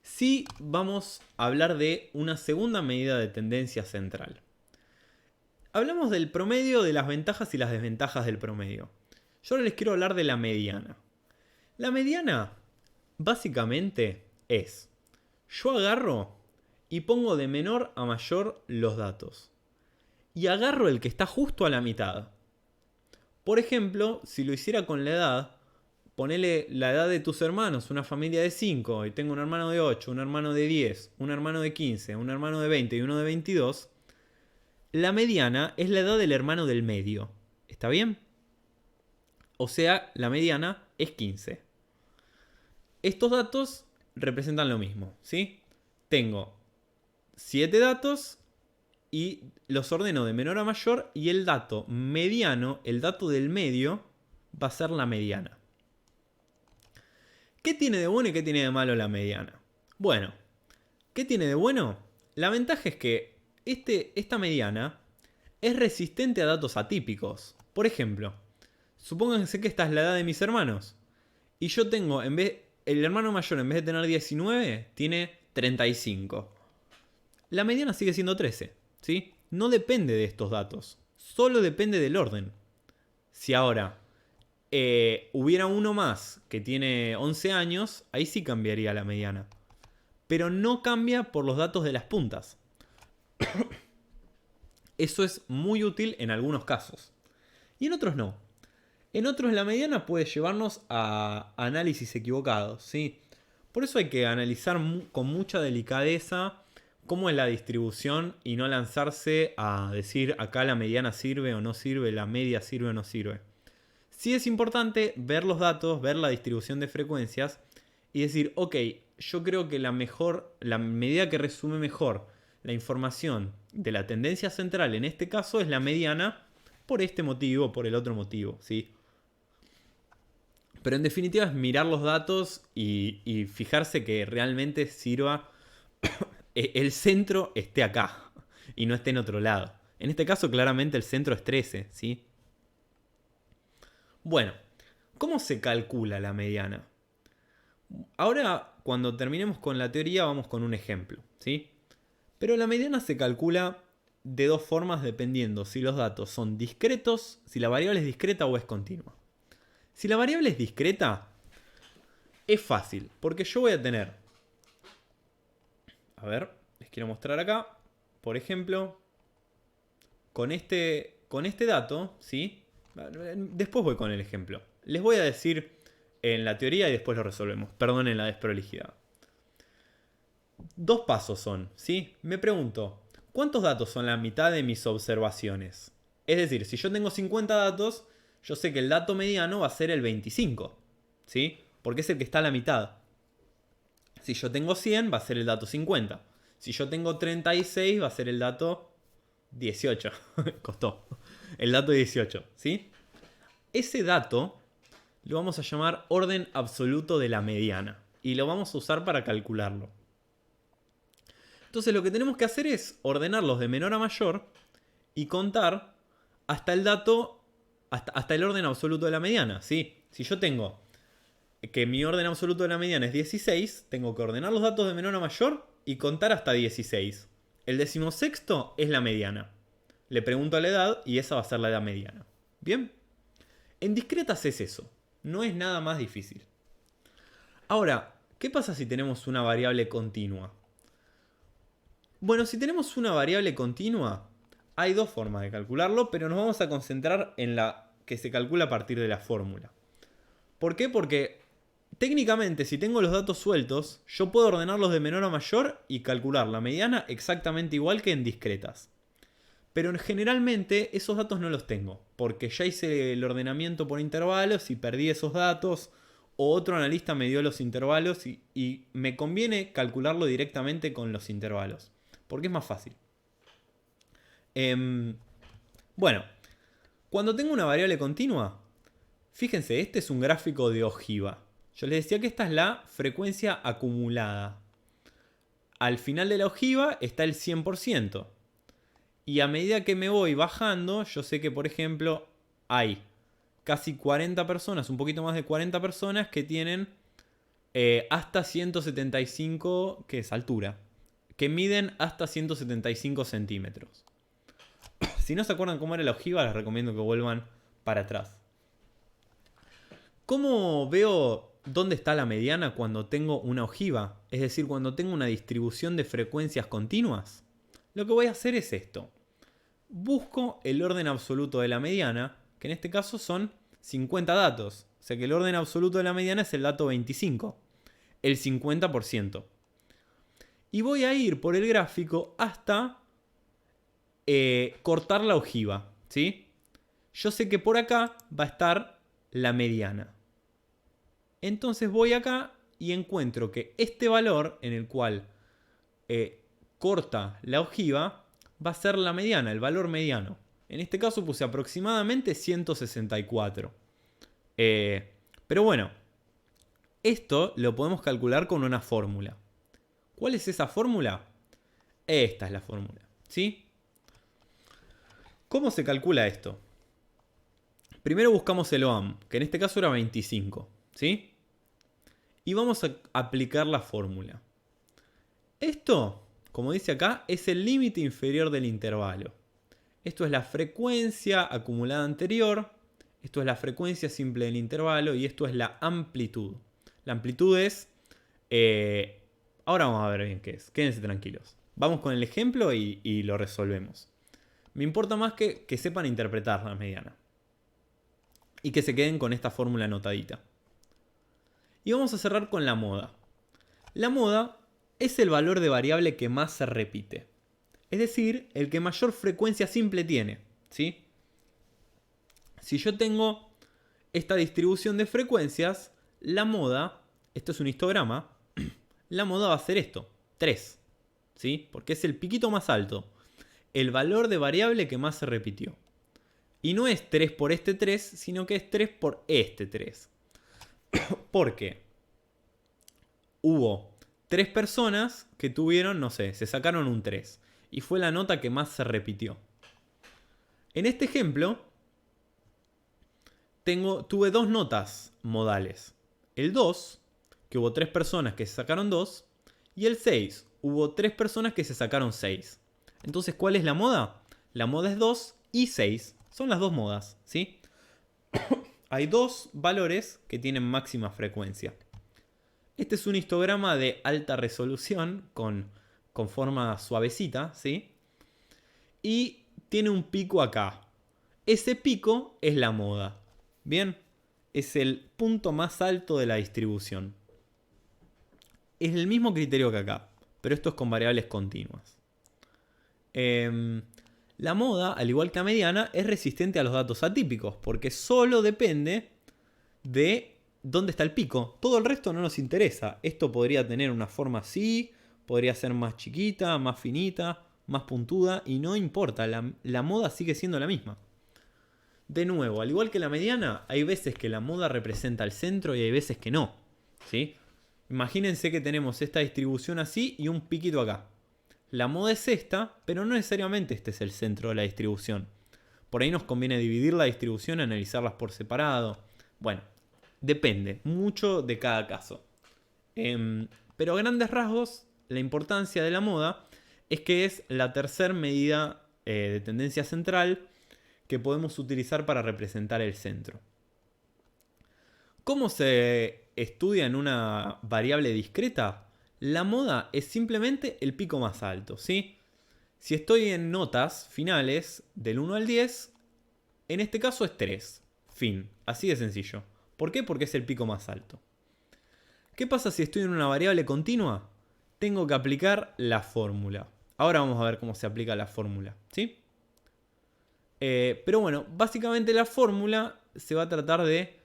Sí vamos a hablar de una segunda medida de tendencia central. Hablamos del promedio, de las ventajas y las desventajas del promedio. Yo ahora les quiero hablar de la mediana. La mediana, básicamente, es, yo agarro y pongo de menor a mayor los datos. Y agarro el que está justo a la mitad. Por ejemplo, si lo hiciera con la edad, ponele la edad de tus hermanos, una familia de 5, y tengo un hermano de 8, un hermano de 10, un hermano de 15, un hermano de 20 y uno de 22, la mediana es la edad del hermano del medio. ¿Está bien? O sea, la mediana es 15. Estos datos representan lo mismo, ¿sí? Tengo 7 datos y los ordeno de menor a mayor, y el dato mediano, el dato del medio, va a ser la mediana. ¿Qué tiene de bueno y qué tiene de malo la mediana? Bueno, ¿qué tiene de bueno? La ventaja es que esta mediana es resistente a datos atípicos. Por ejemplo, supónganse que esta es la edad de mis hermanos. Y yo tengo, el hermano mayor en vez de tener 19, tiene 35. La mediana sigue siendo 13, ¿sí? No depende de estos datos. Solo depende del orden. Si ahora hubiera uno más que tiene 11 años, ahí sí cambiaría la mediana. Pero no cambia por los datos de las puntas. Eso es muy útil en algunos casos. Y en otros no. En otros la mediana puede llevarnos a análisis equivocados, ¿sí? Por eso hay que analizar con mucha delicadeza cómo es la distribución y no lanzarse a decir acá la mediana sirve o no sirve, la media sirve o no sirve. Sí es importante ver los datos, ver la distribución de frecuencias y decir, ok, yo creo que la medida que resume mejor la información de la tendencia central en este caso es la mediana por este motivo o por el otro motivo, ¿sí? Pero en definitiva es mirar los datos y fijarse que realmente sirva, el centro esté acá y no esté en otro lado. En este caso claramente el centro es 13, ¿sí? Bueno, ¿cómo se calcula la mediana? Ahora, cuando terminemos con la teoría, vamos con un ejemplo, ¿sí? Pero la mediana se calcula de dos formas dependiendo si los datos son discretos, si la variable es discreta o es continua. Si la variable es discreta, es fácil, porque yo voy a tener... A ver, les quiero mostrar acá. Por ejemplo, con este dato, ¿sí? Después voy con el ejemplo. Les voy a decir en la teoría y después lo resolvemos. Perdonen la desprolijidad. Dos pasos son, ¿sí? Me pregunto, ¿cuántos datos son la mitad de mis observaciones? Es decir, si yo tengo 50 datos, yo sé que el dato mediano va a ser el 25, ¿sí? Porque es el que está a la mitad. Si yo tengo 100, va a ser el dato 50. Si yo tengo 36, va a ser el dato 18. Costó. El dato 18, ¿sí? Ese dato lo vamos a llamar orden absoluto de la mediana. Y lo vamos a usar para calcularlo. Entonces lo que tenemos que hacer es ordenarlos de menor a mayor y contar hasta el dato, hasta el orden absoluto de la mediana, ¿sí? Si yo tengo que mi orden absoluto de la mediana es 16, tengo que ordenar los datos de menor a mayor y contar hasta 16. El decimosexto es la mediana. Le pregunto la edad y esa va a ser la edad mediana. ¿Bien? En discretas es eso. No es nada más difícil. Ahora, ¿qué pasa si tenemos una variable continua? Bueno, si tenemos una variable continua, hay dos formas de calcularlo, pero nos vamos a concentrar en la que se calcula a partir de la fórmula. ¿Por qué? Porque técnicamente, si tengo los datos sueltos, yo puedo ordenarlos de menor a mayor y calcular la mediana exactamente igual que en discretas. Pero generalmente esos datos no los tengo, porque ya hice el ordenamiento por intervalos y perdí esos datos, o otro analista me dio los intervalos y me conviene calcularlo directamente con los intervalos, porque es más fácil. Bueno, cuando tengo una variable continua, fíjense, este es un gráfico de ojiva. Yo les decía que esta es la frecuencia acumulada. Al final de la ojiva está el 100%. Y a medida que me voy bajando, yo sé que, por ejemplo, hay casi 40 personas, un poquito más de 40 personas que tienen hasta 175, que es altura, que miden hasta 175 centímetros. Si no se acuerdan cómo era la ojiva, les recomiendo que vuelvan para atrás. ¿Cómo veo dónde está la mediana cuando tengo una ojiva? Es decir, cuando tengo una distribución de frecuencias continuas. Lo que voy a hacer es esto. Busco el orden absoluto de la mediana, que en este caso son 50 datos. O sea que el orden absoluto de la mediana es el dato 25, el 50%. Y voy a ir por el gráfico hasta cortar la ojiva, ¿sí? Yo sé que por acá va a estar la mediana. Entonces voy acá y encuentro que este valor en el cual corta la ojiva va a ser la mediana, el valor mediano. En este caso puse aproximadamente 164. Pero bueno, esto lo podemos calcular con una fórmula. ¿Cuál es esa fórmula? Esta es la fórmula, ¿sí? ¿Cómo se calcula esto? Primero buscamos el OAM, que en este caso era 25, ¿sí? Y vamos a aplicar la fórmula. Esto, como dice acá, es el límite inferior del intervalo. Esto es la frecuencia acumulada anterior Esto es la frecuencia simple del intervalo y esto es la amplitud. La amplitud es... ahora vamos a ver bien qué es. Quédense tranquilos. Vamos con el ejemplo y lo resolvemos. Me importa más que sepan interpretar la mediana. Y que se queden con esta fórmula anotadita. Y vamos a cerrar con la moda. La moda es el valor de variable que más se repite. Es decir, el que mayor frecuencia simple tiene. ¿Sí? Si yo tengo esta distribución de frecuencias, la moda, esto es un histograma, la moda va a ser esto, 3. ¿Sí? Porque es el piquito más alto. El valor de variable que más se repitió. Y no es 3 por este 3, sino que es 3 por este 3. ¿Por qué? Hubo 3 personas que tuvieron, no sé, se sacaron un 3. Y fue la nota que más se repitió. En este ejemplo, tuve 2 notas modales. El 2, que hubo 3 personas que se sacaron 2. Y el 6, hubo 3 personas que se sacaron 6. Entonces, ¿cuál es la moda? La moda es 2 y 6. Son las dos modas, ¿sí? Hay dos valores que tienen máxima frecuencia. Este es un histograma de alta resolución con forma suavecita, ¿sí? Y tiene un pico acá. Ese pico es la moda. ¿Bien? Es el punto más alto de la distribución. Es el mismo criterio que acá, pero esto es con variables continuas. La moda, al igual que la mediana, es resistente a los datos atípicos, porque solo depende de dónde está el pico. Todo el resto no nos interesa. Esto podría tener una forma así, podría ser más chiquita, más finita, más puntuda, y no importa, la moda sigue siendo la misma. De nuevo, al igual que la mediana, hay veces que la moda representa el centro y hay veces que no, ¿sí? Imagínense que tenemos esta distribución así y un piquito acá. La moda es esta, pero no necesariamente este es el centro de la distribución. Por ahí nos conviene dividir la distribución y analizarlas por separado. Bueno, depende mucho de cada caso. Pero a grandes rasgos, la importancia de la moda es que es la tercera medida de tendencia central que podemos utilizar para representar el centro. ¿Cómo se estudia en una variable discreta? La moda es simplemente el pico más alto, ¿sí? Si estoy en notas finales del 1 al 10, en este caso es 3. Fin. Así de sencillo. ¿Por qué? Porque es el pico más alto. ¿Qué pasa si estoy en una variable continua? Tengo que aplicar la fórmula. Ahora vamos a ver cómo se aplica la fórmula, ¿sí? Pero bueno, básicamente la fórmula se va a tratar de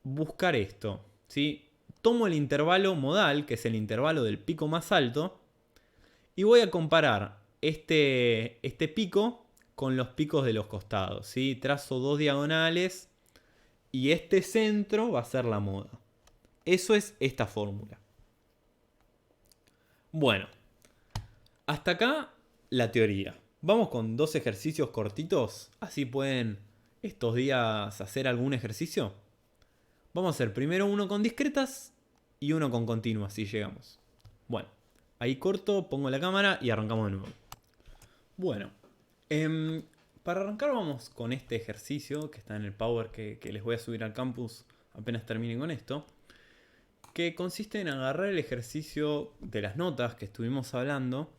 buscar esto, ¿sí? Tomo el intervalo modal, que es el intervalo del pico más alto, y voy a comparar este pico con los picos de los costados, ¿sí? Trazo dos diagonales y este centro va a ser la moda. Eso es esta fórmula. Bueno, hasta acá la teoría. Vamos con dos ejercicios cortitos, así pueden estos días hacer algún ejercicio. Vamos a hacer primero uno con discretas y uno con continuas, si llegamos. Bueno, ahí corto, pongo la cámara y arrancamos de nuevo. Bueno, para arrancar vamos con este ejercicio que está en el Power que les voy a subir al campus apenas termine con esto. Que consiste en agarrar el ejercicio de las notas que estuvimos hablando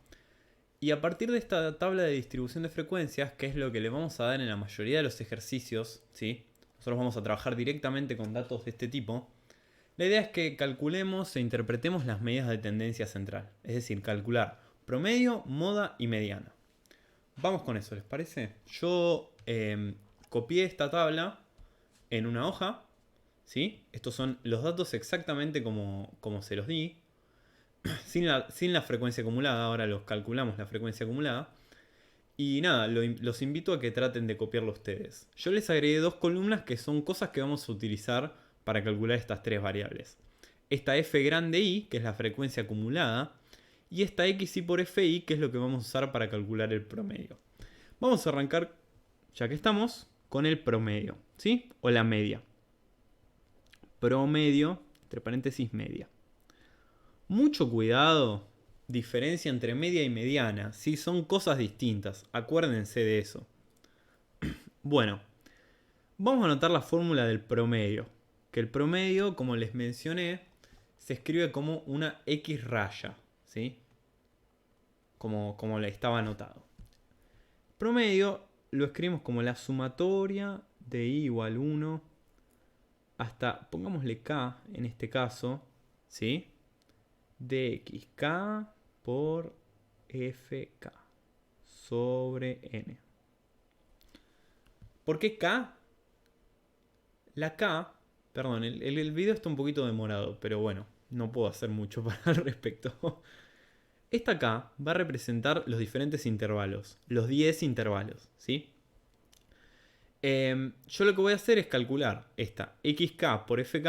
y a partir de esta tabla de distribución de frecuencias, que es lo que le vamos a dar en la mayoría de los ejercicios, ¿sí? Nosotros vamos a trabajar directamente con datos de este tipo. La idea es que calculemos e interpretemos las medidas de tendencia central, es decir, calcular promedio, moda y mediana. Vamos con eso, ¿les parece? Yo copié esta tabla en una hoja, ¿sí? Estos son los datos exactamente como se los di, sin la frecuencia acumulada. Ahora los calculamos la frecuencia acumulada. Y nada, los invito a que traten de copiarlo ustedes. Yo les agregué dos columnas que son cosas que vamos a utilizar para calcular estas tres variables. Esta f grande i, que es la frecuencia acumulada, y esta xi por fi, que es lo que vamos a usar para calcular el promedio. Vamos a arrancar, ya que estamos, con el promedio, ¿sí? O la media. Promedio, entre paréntesis, media. Mucho cuidado, diferencia entre media y mediana, ¿sí? Son cosas distintas, acuérdense de eso. Bueno, Vamos a anotar la fórmula del promedio. Que el promedio, como les mencioné, se escribe como una X raya, ¿sí? Como le estaba anotado. Promedio lo escribimos como la sumatoria de i igual 1 hasta, pongámosle k en este caso, ¿sí? De xk por fk sobre n. ¿Por qué k? La k, perdón, el video está un poquito demorado, pero bueno, no puedo hacer mucho para al respecto. Esta k va a representar los diferentes intervalos, los 10 intervalos, ¿sí? Yo lo que voy a hacer es calcular esta xk por fk,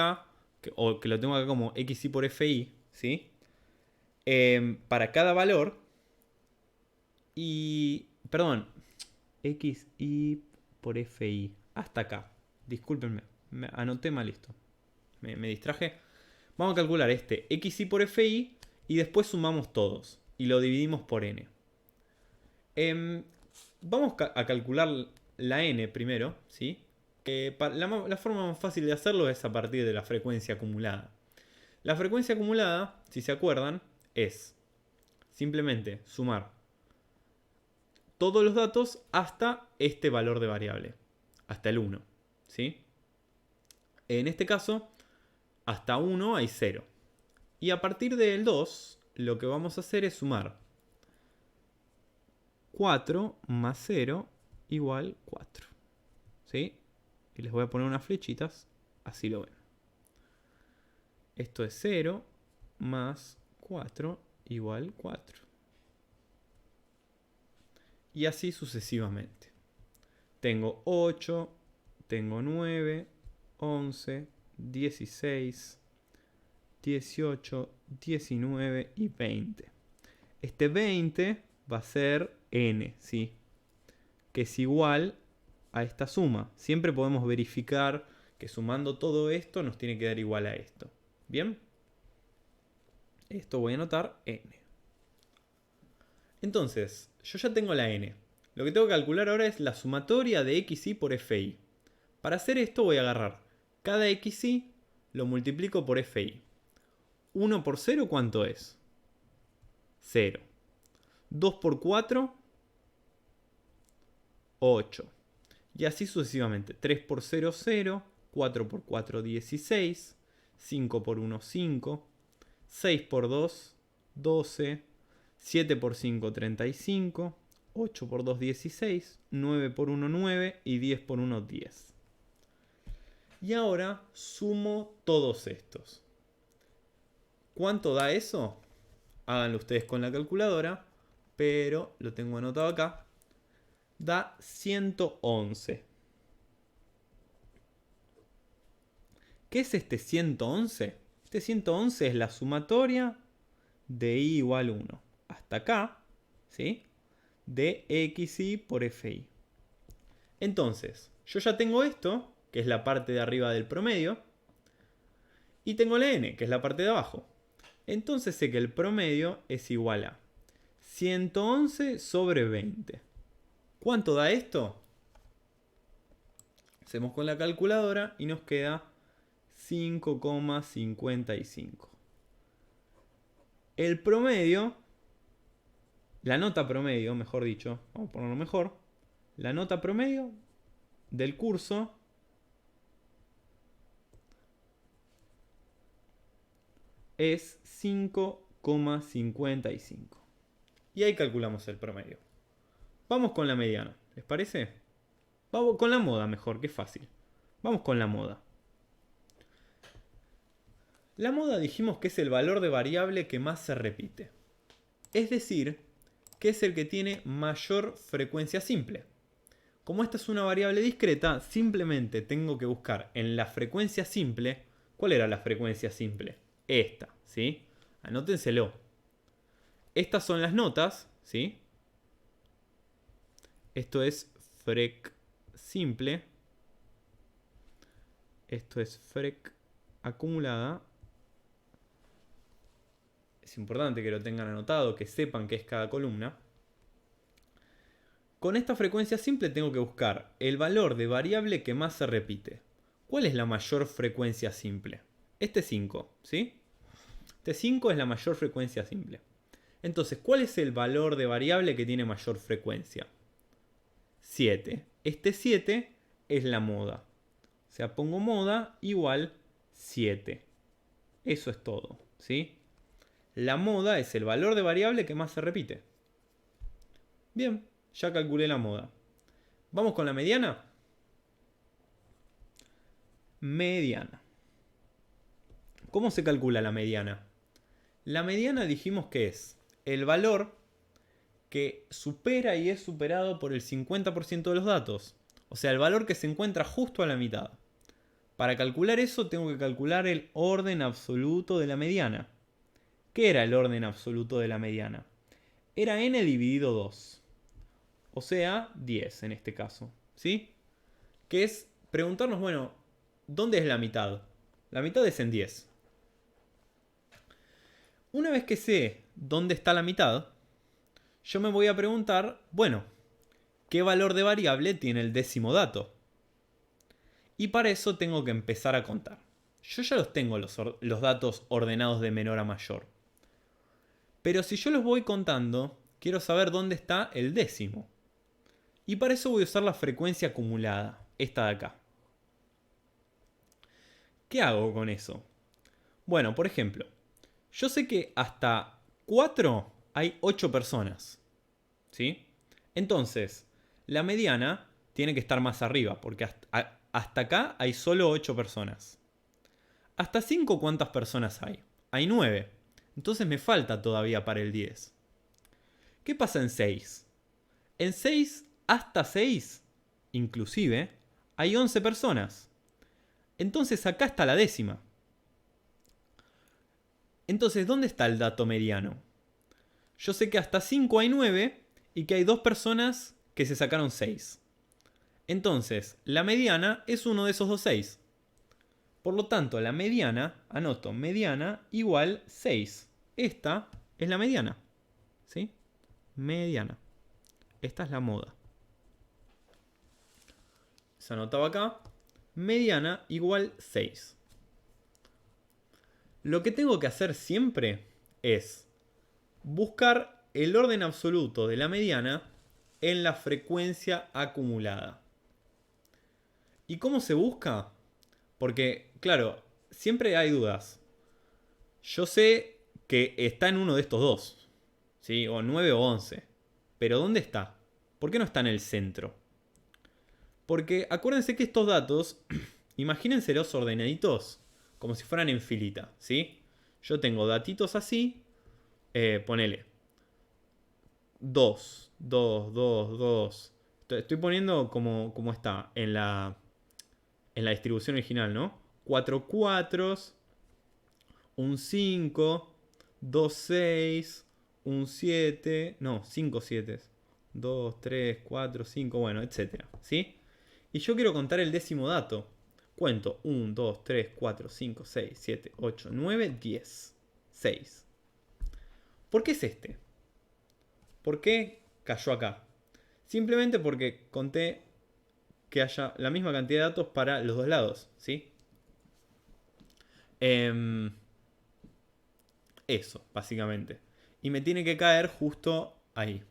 o que lo tengo acá como xi por fi, ¿sí? Para cada valor. Y, perdón, xi por fi, hasta acá. Discúlpenme, me anoté mal esto. Me distraje. Vamos a calcular este xi por fi y después sumamos todos y lo dividimos por n. Vamos a calcular la n primero, ¿sí? La forma más fácil de hacerlo es a partir de la frecuencia acumulada. La frecuencia acumulada, si se acuerdan, es simplemente sumar todos los datos hasta este valor de variable, hasta el 1, ¿sí? En este caso, hasta 1 hay 0. Y a partir del 2, lo que vamos a hacer es sumar 4 más 0 igual 4. ¿Sí? Y les voy a poner unas flechitas, así lo ven. Esto es 0 más 4 igual 4. Y así sucesivamente. Tengo 8, tengo 9, 11, 16, 18, 19 y 20. Este 20 va a ser n, ¿sí? Que es igual a esta suma. Siempre podemos verificar que sumando todo esto nos tiene que dar igual a esto. ¿Bien? Esto voy a anotar n. Entonces, yo ya tengo la n. Lo que tengo que calcular ahora es la sumatoria de xi por fi. Para hacer esto voy a agarrar cada xi, lo multiplico por fi. 1 por 0, ¿cuánto es? 0. 2 por 4, 8. Y así sucesivamente. 3 por 0, 0. 4 por 4, 16. 5 por 1, 5. 6 por 2, 12. 7 por 5, 35. 8 por 2, 16. 9 por 1, 9. Y 10 por 1, 10. Y ahora sumo todos estos. ¿Cuánto da eso? Háganlo ustedes con la calculadora, pero lo tengo anotado acá. Da 111. ¿Qué es este 111? Este 111 es la sumatoria de i igual 1 hasta acá, ¿sí? De xi por fi. Entonces, yo ya tengo esto, que es la parte de arriba del promedio, y tengo la n, que es la parte de abajo. Entonces sé que el promedio es igual a 111 sobre 20. ¿Cuánto da esto? Hacemos con la calculadora y nos queda 5,55. El promedio, la nota promedio, mejor dicho, vamos a ponerlo mejor, la nota promedio del curso es 5,55. Y ahí calculamos el promedio. Vamos con la mediana, ¿les parece? Vamos con la moda mejor, que es fácil. Vamos con la moda. La moda dijimos que es el valor de variable que más se repite. Es decir, que es el que tiene mayor frecuencia simple. Como esta es una variable discreta, simplemente tengo que buscar en la frecuencia simple. ¿Cuál era la frecuencia simple? Esta, ¿sí? Anótenselo. Estas son las notas, ¿sí? Esto es frec simple. Esto es frec acumulada. Es importante que lo tengan anotado, que sepan qué es cada columna. con esta frecuencia simple tengo que buscar el valor de variable que más se repite. ¿Cuál es la mayor frecuencia simple? Este 5, ¿sí? Este 5 es la mayor frecuencia simple. Entonces, ¿cuál es el valor de variable que tiene mayor frecuencia? 7. Este 7 es la moda. O sea, pongo moda igual 7. Eso es todo, ¿sí? La moda es el valor de variable que más se repite. Bien, ya calculé la moda. ¿Vamos con la mediana? Mediana. ¿Cómo se calcula la mediana? La mediana dijimos que es el valor que supera y es superado por el 50% de los datos. O sea, el valor que se encuentra justo a la mitad. Para calcular eso tengo que calcular el orden absoluto de la mediana. ¿Qué era el orden absoluto de la mediana? Era n dividido 2. O sea, 10 en este caso. ¿Sí? Que es preguntarnos, bueno, ¿dónde es la mitad? La mitad es en 10. Una vez que sé dónde está la mitad, yo me voy a preguntar, bueno, ¿qué valor de variable tiene el décimo dato? Y para eso tengo que empezar a contar. Yo ya los tengo los datos ordenados de menor a mayor. Pero si yo los voy contando, quiero saber dónde está el décimo. Y para eso voy a usar la frecuencia acumulada, esta de acá. ¿Qué hago con eso? Bueno, por ejemplo, yo sé que hasta 4 hay 8 personas. ¿Sí? Entonces, la mediana tiene que estar más arriba, porque hasta acá hay solo 8 personas. ¿Hasta 5 cuántas personas hay? Hay 9. Entonces me falta todavía para el 10. ¿Qué pasa en 6? En 6, hasta 6, inclusive, hay 11 personas. Entonces acá está la décima. Entonces, ¿dónde está el dato mediano? Yo sé que hasta 5 hay 9 y que hay 2 personas que se sacaron 6. Entonces, la mediana es uno de esos dos 6. Por lo tanto, la mediana, anoto, mediana igual 6. Esta es la mediana. ¿Sí? Mediana. Esta es la moda. Se anotaba acá. Mediana igual 6. Lo que tengo que hacer siempre es buscar el orden absoluto de la mediana en la frecuencia acumulada. ¿Y cómo se busca? Porque, claro, siempre hay dudas. Yo sé que está en uno de estos dos, ¿sí? O 9 o 11. Pero ¿dónde está? ¿Por qué no está en el centro? Porque acuérdense que estos datos, imagínenselos ordenaditos como si fueran en filita, ¿sí? Yo tengo datitos así, ponele 2, 2, 2, 2. Estoy poniendo como está en la distribución original, ¿no? 4 4, un 5, 2 6, un 7, no, 5 7, 2, 3, 4, 5, bueno, etcétera, ¿sí? Y yo quiero contar el décimo dato. Cuento 1, 2, 3, 4, 5, 6, 7, 8, 9, 10. 6. ¿Por qué es este? ¿Por qué cayó acá? Simplemente porque conté que haya la misma cantidad de datos para los dos lados, ¿sí? Eso, básicamente. Y me tiene que caer justo ahí.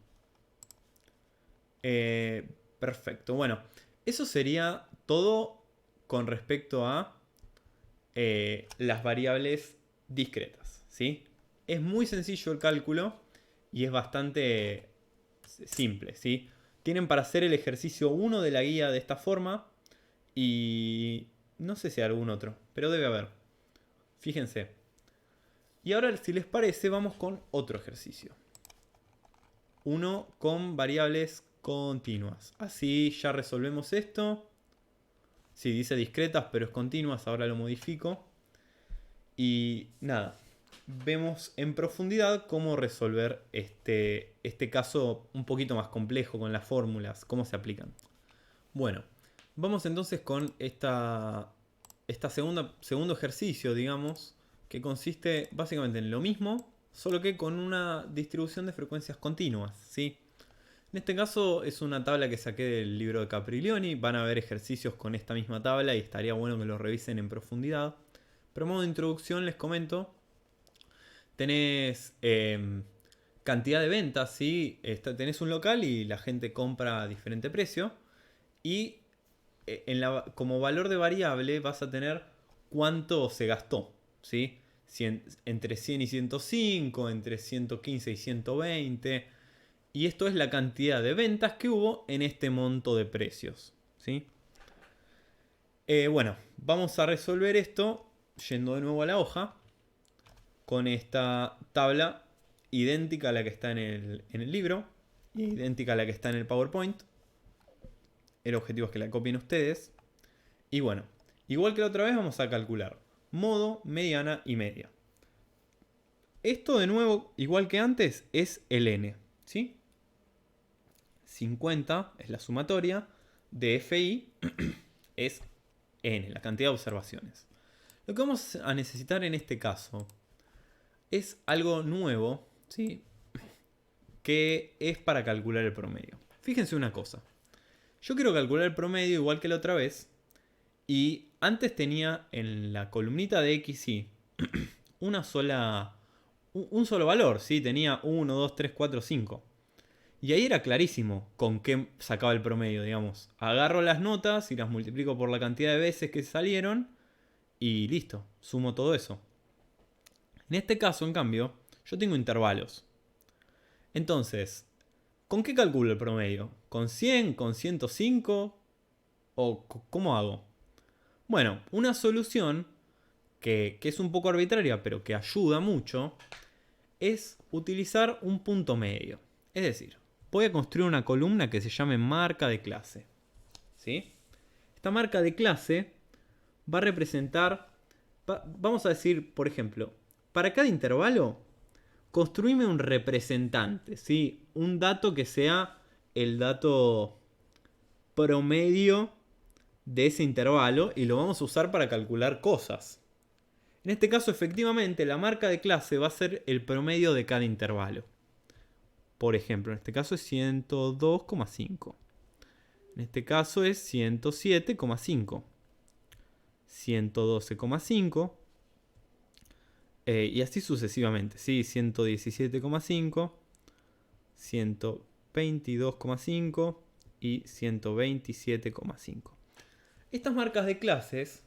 Perfecto. Bueno, eso sería todo con respecto a las variables discretas, ¿sí? Es muy sencillo el cálculo y es bastante simple, ¿sí? Tienen para hacer el ejercicio 1 de la guía de esta forma y no sé si hay algún otro, pero debe haber. Fíjense. Y ahora, si les parece, vamos con otro ejercicio. Uno con variables continuas. Así ya resolvemos esto. Sí, dice discretas, pero es continuas. Ahora lo modifico. Y nada. Vemos en profundidad cómo resolver este caso un poquito más complejo con las fórmulas. Cómo se aplican. Bueno, vamos entonces con esta segundo ejercicio, digamos, que consiste básicamente en lo mismo, solo que con una distribución de frecuencias continuas, ¿sí? En este caso es una tabla que saqué del libro de Capriglioni. Van a haber ejercicios con esta misma tabla y estaría bueno que lo revisen en profundidad. Pero a modo de introducción les comento. Tenés cantidad de ventas, ¿sí? Tenés un local y la gente compra a diferente precio. Y como valor de variable vas a tener cuánto se gastó, ¿sí? Entre 100 y 105, entre 115 y 120. Y esto es la cantidad de ventas que hubo en este monto de precios, ¿sí? Bueno, vamos a resolver esto yendo de nuevo a la hoja con esta tabla idéntica a la que está en el libro y idéntica a la que está en el PowerPoint. El objetivo es que la copien ustedes. Y bueno, igual que la otra vez vamos a calcular modo, mediana y media. Esto de nuevo, igual que antes, es el n, ¿sí? 50 es la sumatoria de FI es n, la cantidad de observaciones. Lo que vamos a necesitar en este caso es algo nuevo, ¿sí? Que es para calcular el promedio. Fíjense una cosa. Yo quiero calcular el promedio igual que la otra vez. Y antes tenía en la columnita de XY un solo valor, ¿sí? Tenía 1, 2, 3, 4, 5. Y ahí era clarísimo con qué sacaba el promedio, digamos. Agarro las notas y las multiplico por la cantidad de veces que salieron y listo, sumo todo eso. En este caso, en cambio, yo tengo intervalos. Entonces, ¿con qué calculo el promedio? ¿Con 100? ¿Con 105? ¿O cómo hago? Bueno, una solución que es un poco arbitraria, pero que ayuda mucho, es utilizar un punto medio. Es decir, voy a construir una columna que se llame marca de clase, ¿sí? Esta marca de clase va a representar, vamos a decir, por ejemplo, para cada intervalo, construime un representante, ¿sí? Un dato que sea el dato promedio de ese intervalo y lo vamos a usar para calcular cosas. En este caso, efectivamente, la marca de clase va a ser el promedio de cada intervalo. Por ejemplo, en este caso es 102,5. En este caso es 107,5. 112,5. Y así sucesivamente, ¿sí? 117,5. 122,5 y 127,5. Estas marcas de clases,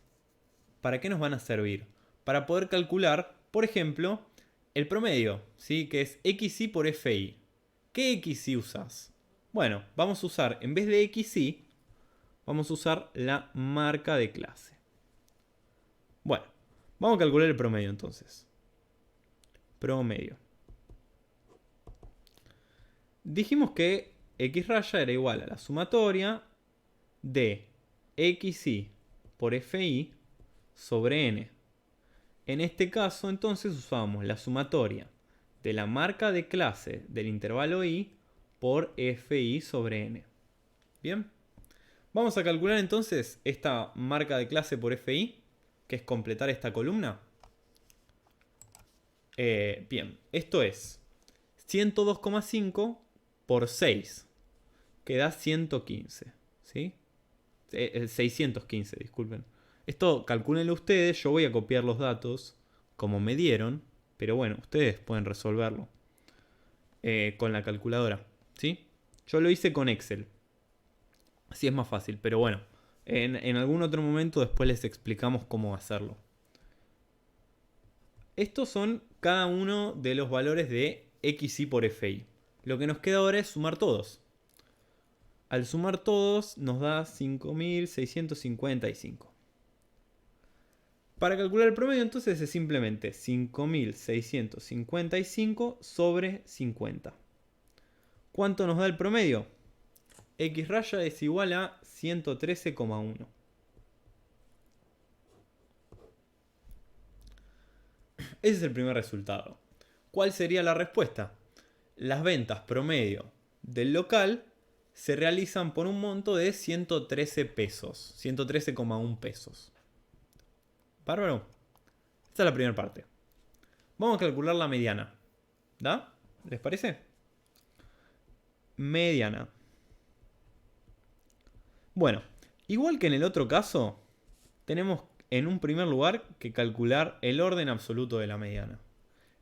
¿para qué nos van a servir? Para poder calcular, por ejemplo, el promedio, ¿sí? Que es XY por FI. ¿Qué XY usas? Bueno, vamos a usar, en vez de XY, vamos a usar la marca de clase. Bueno, vamos a calcular el promedio entonces. Promedio. Dijimos que X raya era igual a la sumatoria de XY por FI sobre N. En este caso, entonces, usamos la sumatoria de la marca de clase del intervalo I por FI sobre N. Bien. Vamos a calcular entonces esta marca de clase por FI, que es completar esta columna. Bien, esto es 102,5 por 6, que da 115. ¿Sí? 615, disculpen. Esto calcúlenlo ustedes, yo voy a copiar los datos como me dieron, pero bueno, ustedes pueden resolverlo con la calculadora, ¿sí? Yo lo hice con Excel, así es más fácil, pero bueno, en algún otro momento después les explicamos cómo hacerlo. Estos son cada uno de los valores de XY por FI. Lo que nos queda ahora es sumar todos. Al sumar todos nos da 5.655. Para calcular el promedio entonces es simplemente 5.655 sobre 50. ¿Cuánto nos da el promedio? X raya es igual a 113,1. Ese es el primer resultado. ¿Cuál sería la respuesta? Las ventas promedio del local se realizan por un monto de 113 pesos. 113,1 pesos. Bárbaro. Esta es la primera parte. Vamos a calcular la mediana. ¿Da? ¿Les parece? mediana. Bueno, igual que en el otro caso, tenemos en un primer lugar que calcular el orden absoluto de la mediana.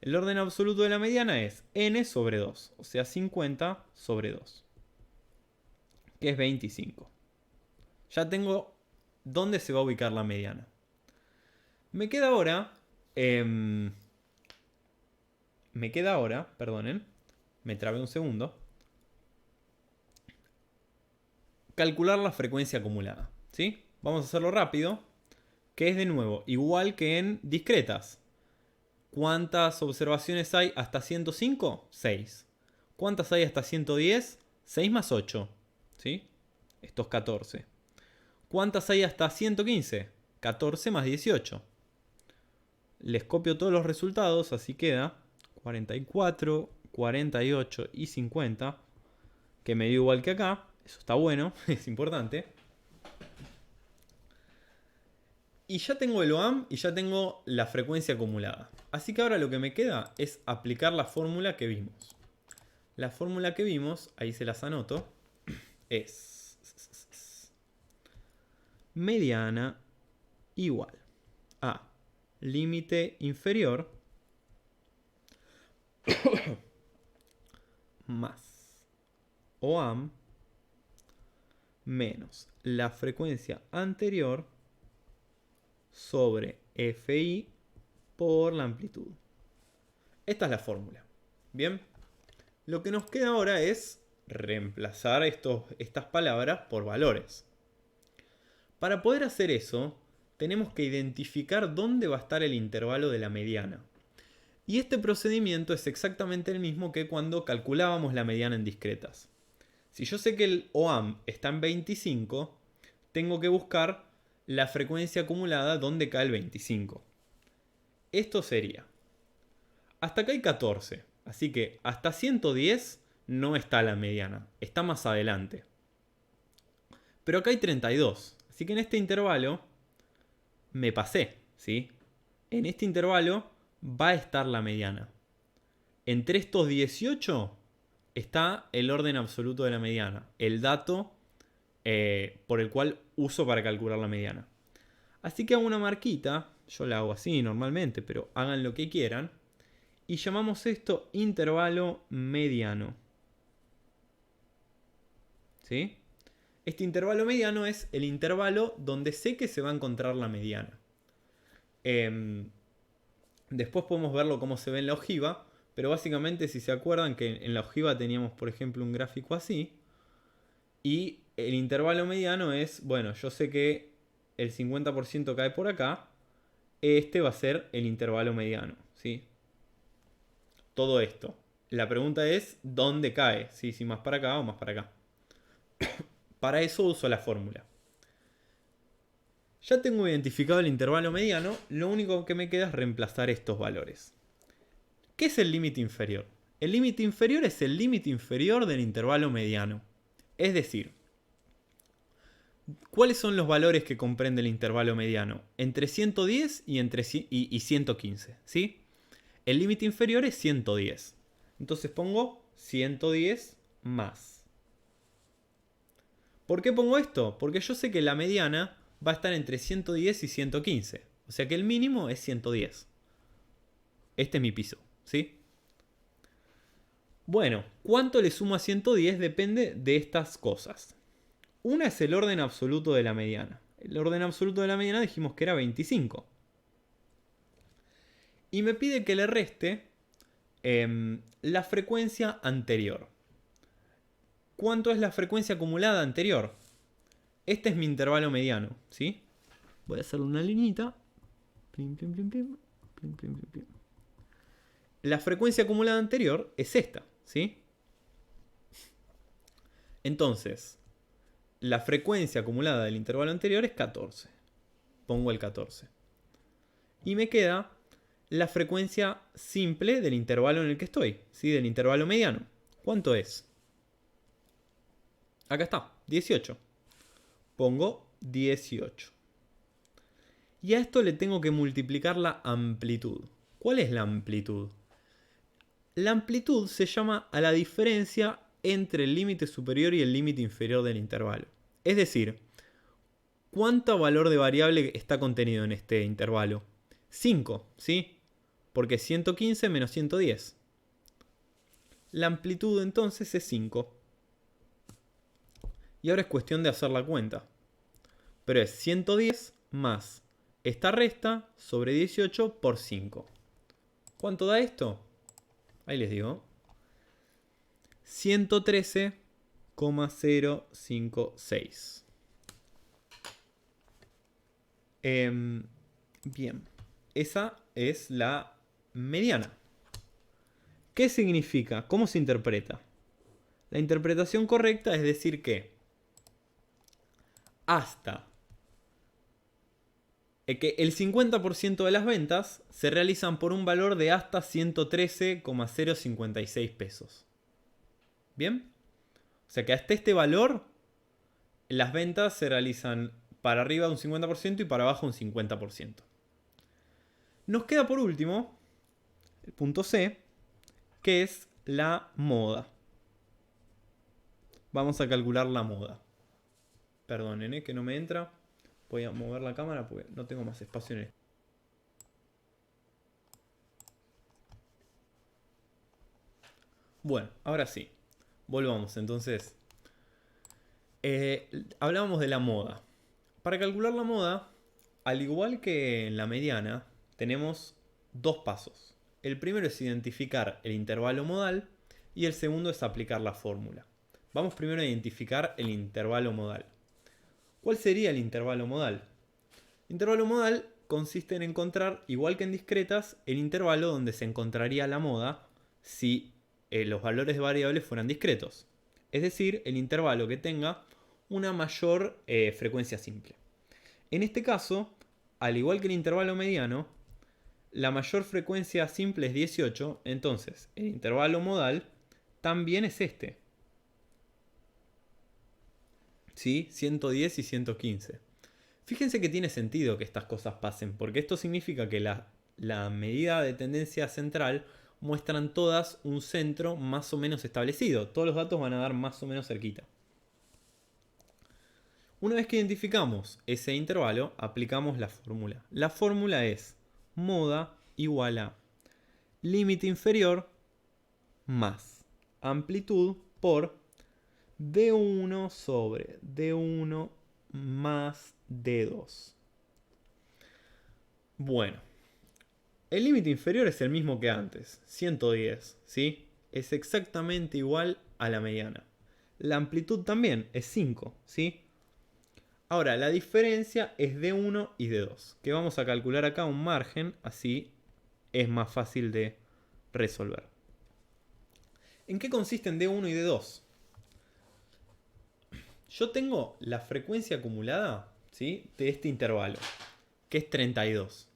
El orden absoluto de la mediana es n sobre 2, o sea 50 sobre 2, que es 25. Ya tengo dónde se va a ubicar la mediana. Me queda ahora, perdonen, me trabé un segundo, calcular la frecuencia acumulada, ¿sí? Vamos a hacerlo rápido, que es de nuevo igual que en discretas. ¿Cuántas observaciones hay hasta 105? 6. ¿Cuántas hay hasta 110? 6 más 8, ¿sí? Esto es 14. ¿Cuántas hay hasta 115? 14 más 18. Les copio todos los resultados, así queda 44, 48 y 50, que me dio igual que acá. Eso está bueno, es importante. Y ya tengo el OAM y ya tengo la frecuencia acumulada. Así que ahora lo que me queda es aplicar la fórmula que vimos. La fórmula que vimos, ahí se las anoto, es mediana igual a límite inferior más OAM menos la frecuencia anterior sobre FI por la amplitud. Esta es la fórmula. Bien. Lo que nos queda ahora es reemplazar estas palabras por valores. Para poder hacer eso, tenemos que identificar dónde va a estar el intervalo de la mediana. Y este procedimiento es exactamente el mismo que cuando calculábamos la mediana en discretas. Si yo sé que el OAM está en 25, tengo que buscar la frecuencia acumulada donde cae el 25. Esto sería, hasta acá hay 14, así que hasta 110 no está la mediana, está más adelante. Pero acá hay 32, así que en este intervalo me pasé, ¿sí? En este intervalo va a estar la mediana. Entre estos 18 está el orden absoluto de la mediana, el dato por el cual uso para calcular la mediana. Así que hago una marquita, yo la hago así normalmente, pero hagan lo que quieran, y llamamos esto intervalo mediano. ¿Sí? Este intervalo mediano es el intervalo donde sé que se va a encontrar la mediana. Después podemos verlo cómo se ve en la ojiva, pero básicamente si se acuerdan que en la ojiva teníamos por ejemplo un gráfico así, y el intervalo mediano es, bueno, yo sé que el 50% cae por acá, este va a ser el intervalo mediano, ¿sí? Todo esto. La pregunta es, ¿dónde cae? ¿Sí? Si más para acá o más para acá. Para eso uso la fórmula. Ya tengo identificado el intervalo mediano, lo único que me queda es reemplazar estos valores. ¿Qué es el límite inferior? El límite inferior es el límite inferior del intervalo mediano. Es decir, ¿cuáles son los valores que comprende el intervalo mediano? Entre 110 y 115, ¿sí? El límite inferior es 110. Entonces pongo 110 más. ¿Por qué pongo esto? Porque yo sé que la mediana va a estar entre 110 y 115. O sea que el mínimo es 110. Este es mi piso, ¿sí? Bueno, ¿cuánto le sumo a 110? Depende de estas cosas. Una es el orden absoluto de la mediana. El orden absoluto de la mediana dijimos que era 25. Y me pide que le reste la frecuencia anterior. ¿Cuánto es la frecuencia acumulada anterior? Este es mi intervalo mediano, ¿sí? Voy a hacerle una liñita. Plim, plim, plim, plim. Plim, plim, plim, plim. La frecuencia acumulada anterior es esta, ¿sí? Entonces, la frecuencia acumulada del intervalo anterior es 14. Pongo el 14. Y me queda la frecuencia simple del intervalo en el que estoy, ¿sí? Del intervalo mediano. ¿Cuánto es? Acá está, 18. Pongo 18. Y a esto le tengo que multiplicar la amplitud. ¿Cuál es la amplitud? La amplitud se llama a la diferencia entre el límite superior y el límite inferior del intervalo. Es decir, ¿cuánto valor de variable está contenido en este intervalo? 5, ¿sí? Porque 115 menos 110. La amplitud entonces es 5. Y ahora es cuestión de hacer la cuenta. Pero es 110 más esta resta sobre 18 por 5. ¿Cuánto da esto? Ahí les digo. 113,056. Bien. Esa es la mediana. ¿Qué significa? ¿Cómo se interpreta? La interpretación correcta es decir que hasta que el 50% de las ventas se realizan por un valor de hasta 113,056 pesos. ¿Bien? O sea que hasta este valor las ventas se realizan para arriba un 50% y para abajo un 50%. Nos queda por último el punto C, que es la moda. Vamos a calcular la moda. Perdonen, que no me entra. Voy a mover la cámara porque no tengo más espacio en esto. Bueno, ahora sí. Volvamos entonces. Hablábamos de la moda. Para calcular la moda, al igual que en la mediana, tenemos dos pasos. El primero es identificar el intervalo modal y el segundo es aplicar la fórmula. Vamos primero a identificar el intervalo modal. ¿Cuál sería el intervalo modal? El intervalo modal consiste en encontrar, igual que en discretas, el intervalo donde se encontraría la moda si los valores de variables fueran discretos. Es decir, el intervalo que tenga una mayor frecuencia simple. En este caso, al igual que el intervalo mediano, la mayor frecuencia simple es 18, entonces el intervalo modal también es este. ¿Sí? 110 y 115. Fíjense que tiene sentido que estas cosas pasen, porque esto significa que la medida de tendencia central muestran todas un centro más o menos establecido. Todos los datos van a dar más o menos cerquita. Una vez que identificamos ese intervalo, aplicamos la fórmula. La fórmula es moda igual a límite inferior más amplitud por D1 sobre D1 más D2. Bueno, el límite inferior es el mismo que antes, 110, ¿sí? Es exactamente igual a la mediana. La amplitud también es 5, ¿sí? Ahora, la diferencia es D1 y D2, que vamos a calcular acá un margen, así es más fácil de resolver. ¿En qué consisten D1 y D2? Yo tengo la frecuencia acumulada, ¿sí?, de este intervalo, que es 32.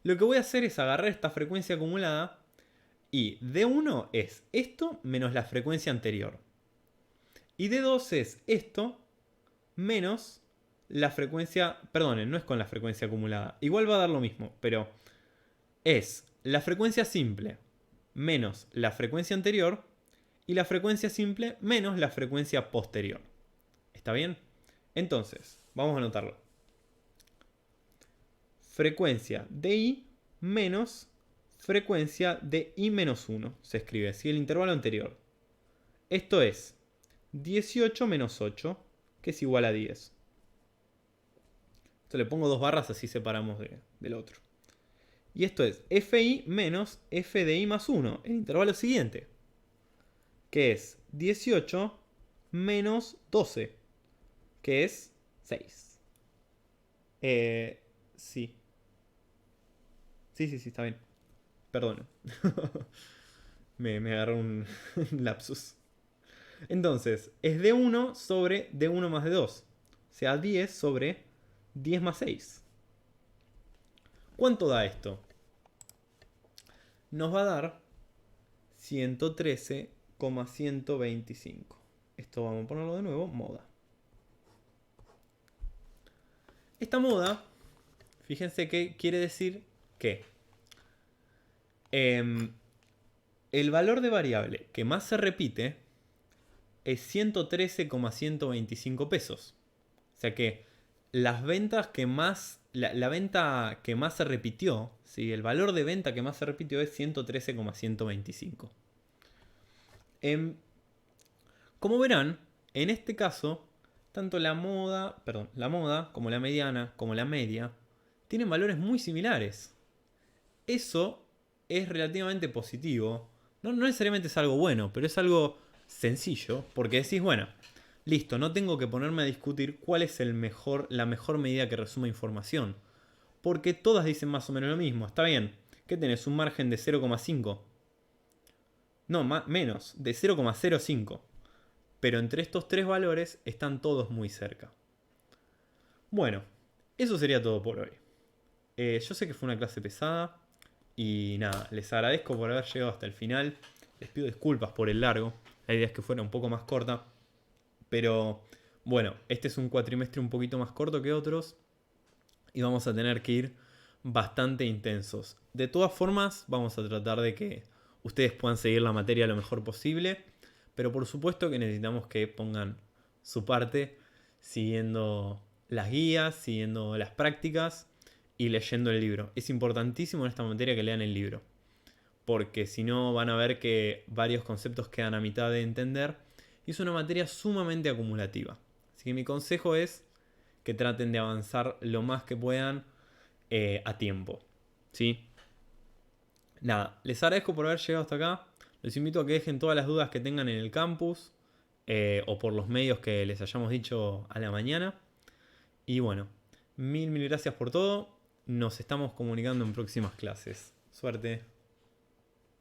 Lo que voy a hacer es agarrar esta frecuencia acumulada y D1 es esto menos la frecuencia anterior. Y D2 es esto menos la frecuencia... Perdonen, no es con la frecuencia acumulada. Igual va a dar lo mismo, pero es la frecuencia simple menos la frecuencia anterior y la frecuencia simple menos la frecuencia posterior. ¿Está bien? Entonces, vamos a anotarlo. Frecuencia de I menos frecuencia de I menos 1. Se escribe así el intervalo anterior. Esto es 18 menos 8, que es igual a 10. Esto le pongo dos barras, así separamos del otro. Y esto es FI menos F de I más 1, el intervalo siguiente, que es 18 menos 12, que es 6. Sí. Sí, está bien. Perdón. me agarró un lapsus. Entonces, es D1 sobre D1 más D2. O sea, 10 sobre 10 más 6. ¿Cuánto da esto? Nos va a dar 113,125. Esto vamos a ponerlo de nuevo, moda. Esta moda, fíjense que quiere decir que el valor de variable que más se repite es 113,125 pesos. O sea que las ventas que más, la venta que más se repitió, ¿sí? El valor de venta que más se repitió es 113,125. Como verán, en este caso, tanto la moda como la mediana, como la media, tienen valores muy similares. Eso es relativamente positivo. No necesariamente es algo bueno, pero es algo sencillo, porque decís, bueno, listo, no tengo que ponerme a discutir cuál es la mejor medida que resuma información. Porque todas dicen más o menos lo mismo. Está bien, ¿qué tenés? Un margen de 0,5. No, menos, de 0,05. Pero entre estos tres valores están todos muy cerca. Bueno, eso sería todo por hoy. Yo sé que fue una clase pesada. Y nada, les agradezco por haber llegado hasta el final. Les pido disculpas por el largo. La idea es que fuera un poco más corta. Pero bueno, este es un cuatrimestre un poquito más corto que otros. Y vamos a tener que ir bastante intensos. De todas formas, vamos a tratar de que ustedes puedan seguir la materia lo mejor posible. Pero por supuesto que necesitamos que pongan su parte siguiendo las guías, siguiendo las prácticas y leyendo el libro. Es importantísimo en esta materia que lean el libro. Porque si no van a ver que varios conceptos quedan a mitad de entender. Y es una materia sumamente acumulativa. Así que mi consejo es que traten de avanzar lo más que puedan a tiempo. ¿Sí? Nada, les agradezco por haber llegado hasta acá. Les invito a que dejen todas las dudas que tengan en el campus o por los medios que les hayamos dicho a la mañana. Y bueno, mil gracias por todo. Nos estamos comunicando en próximas clases. Suerte.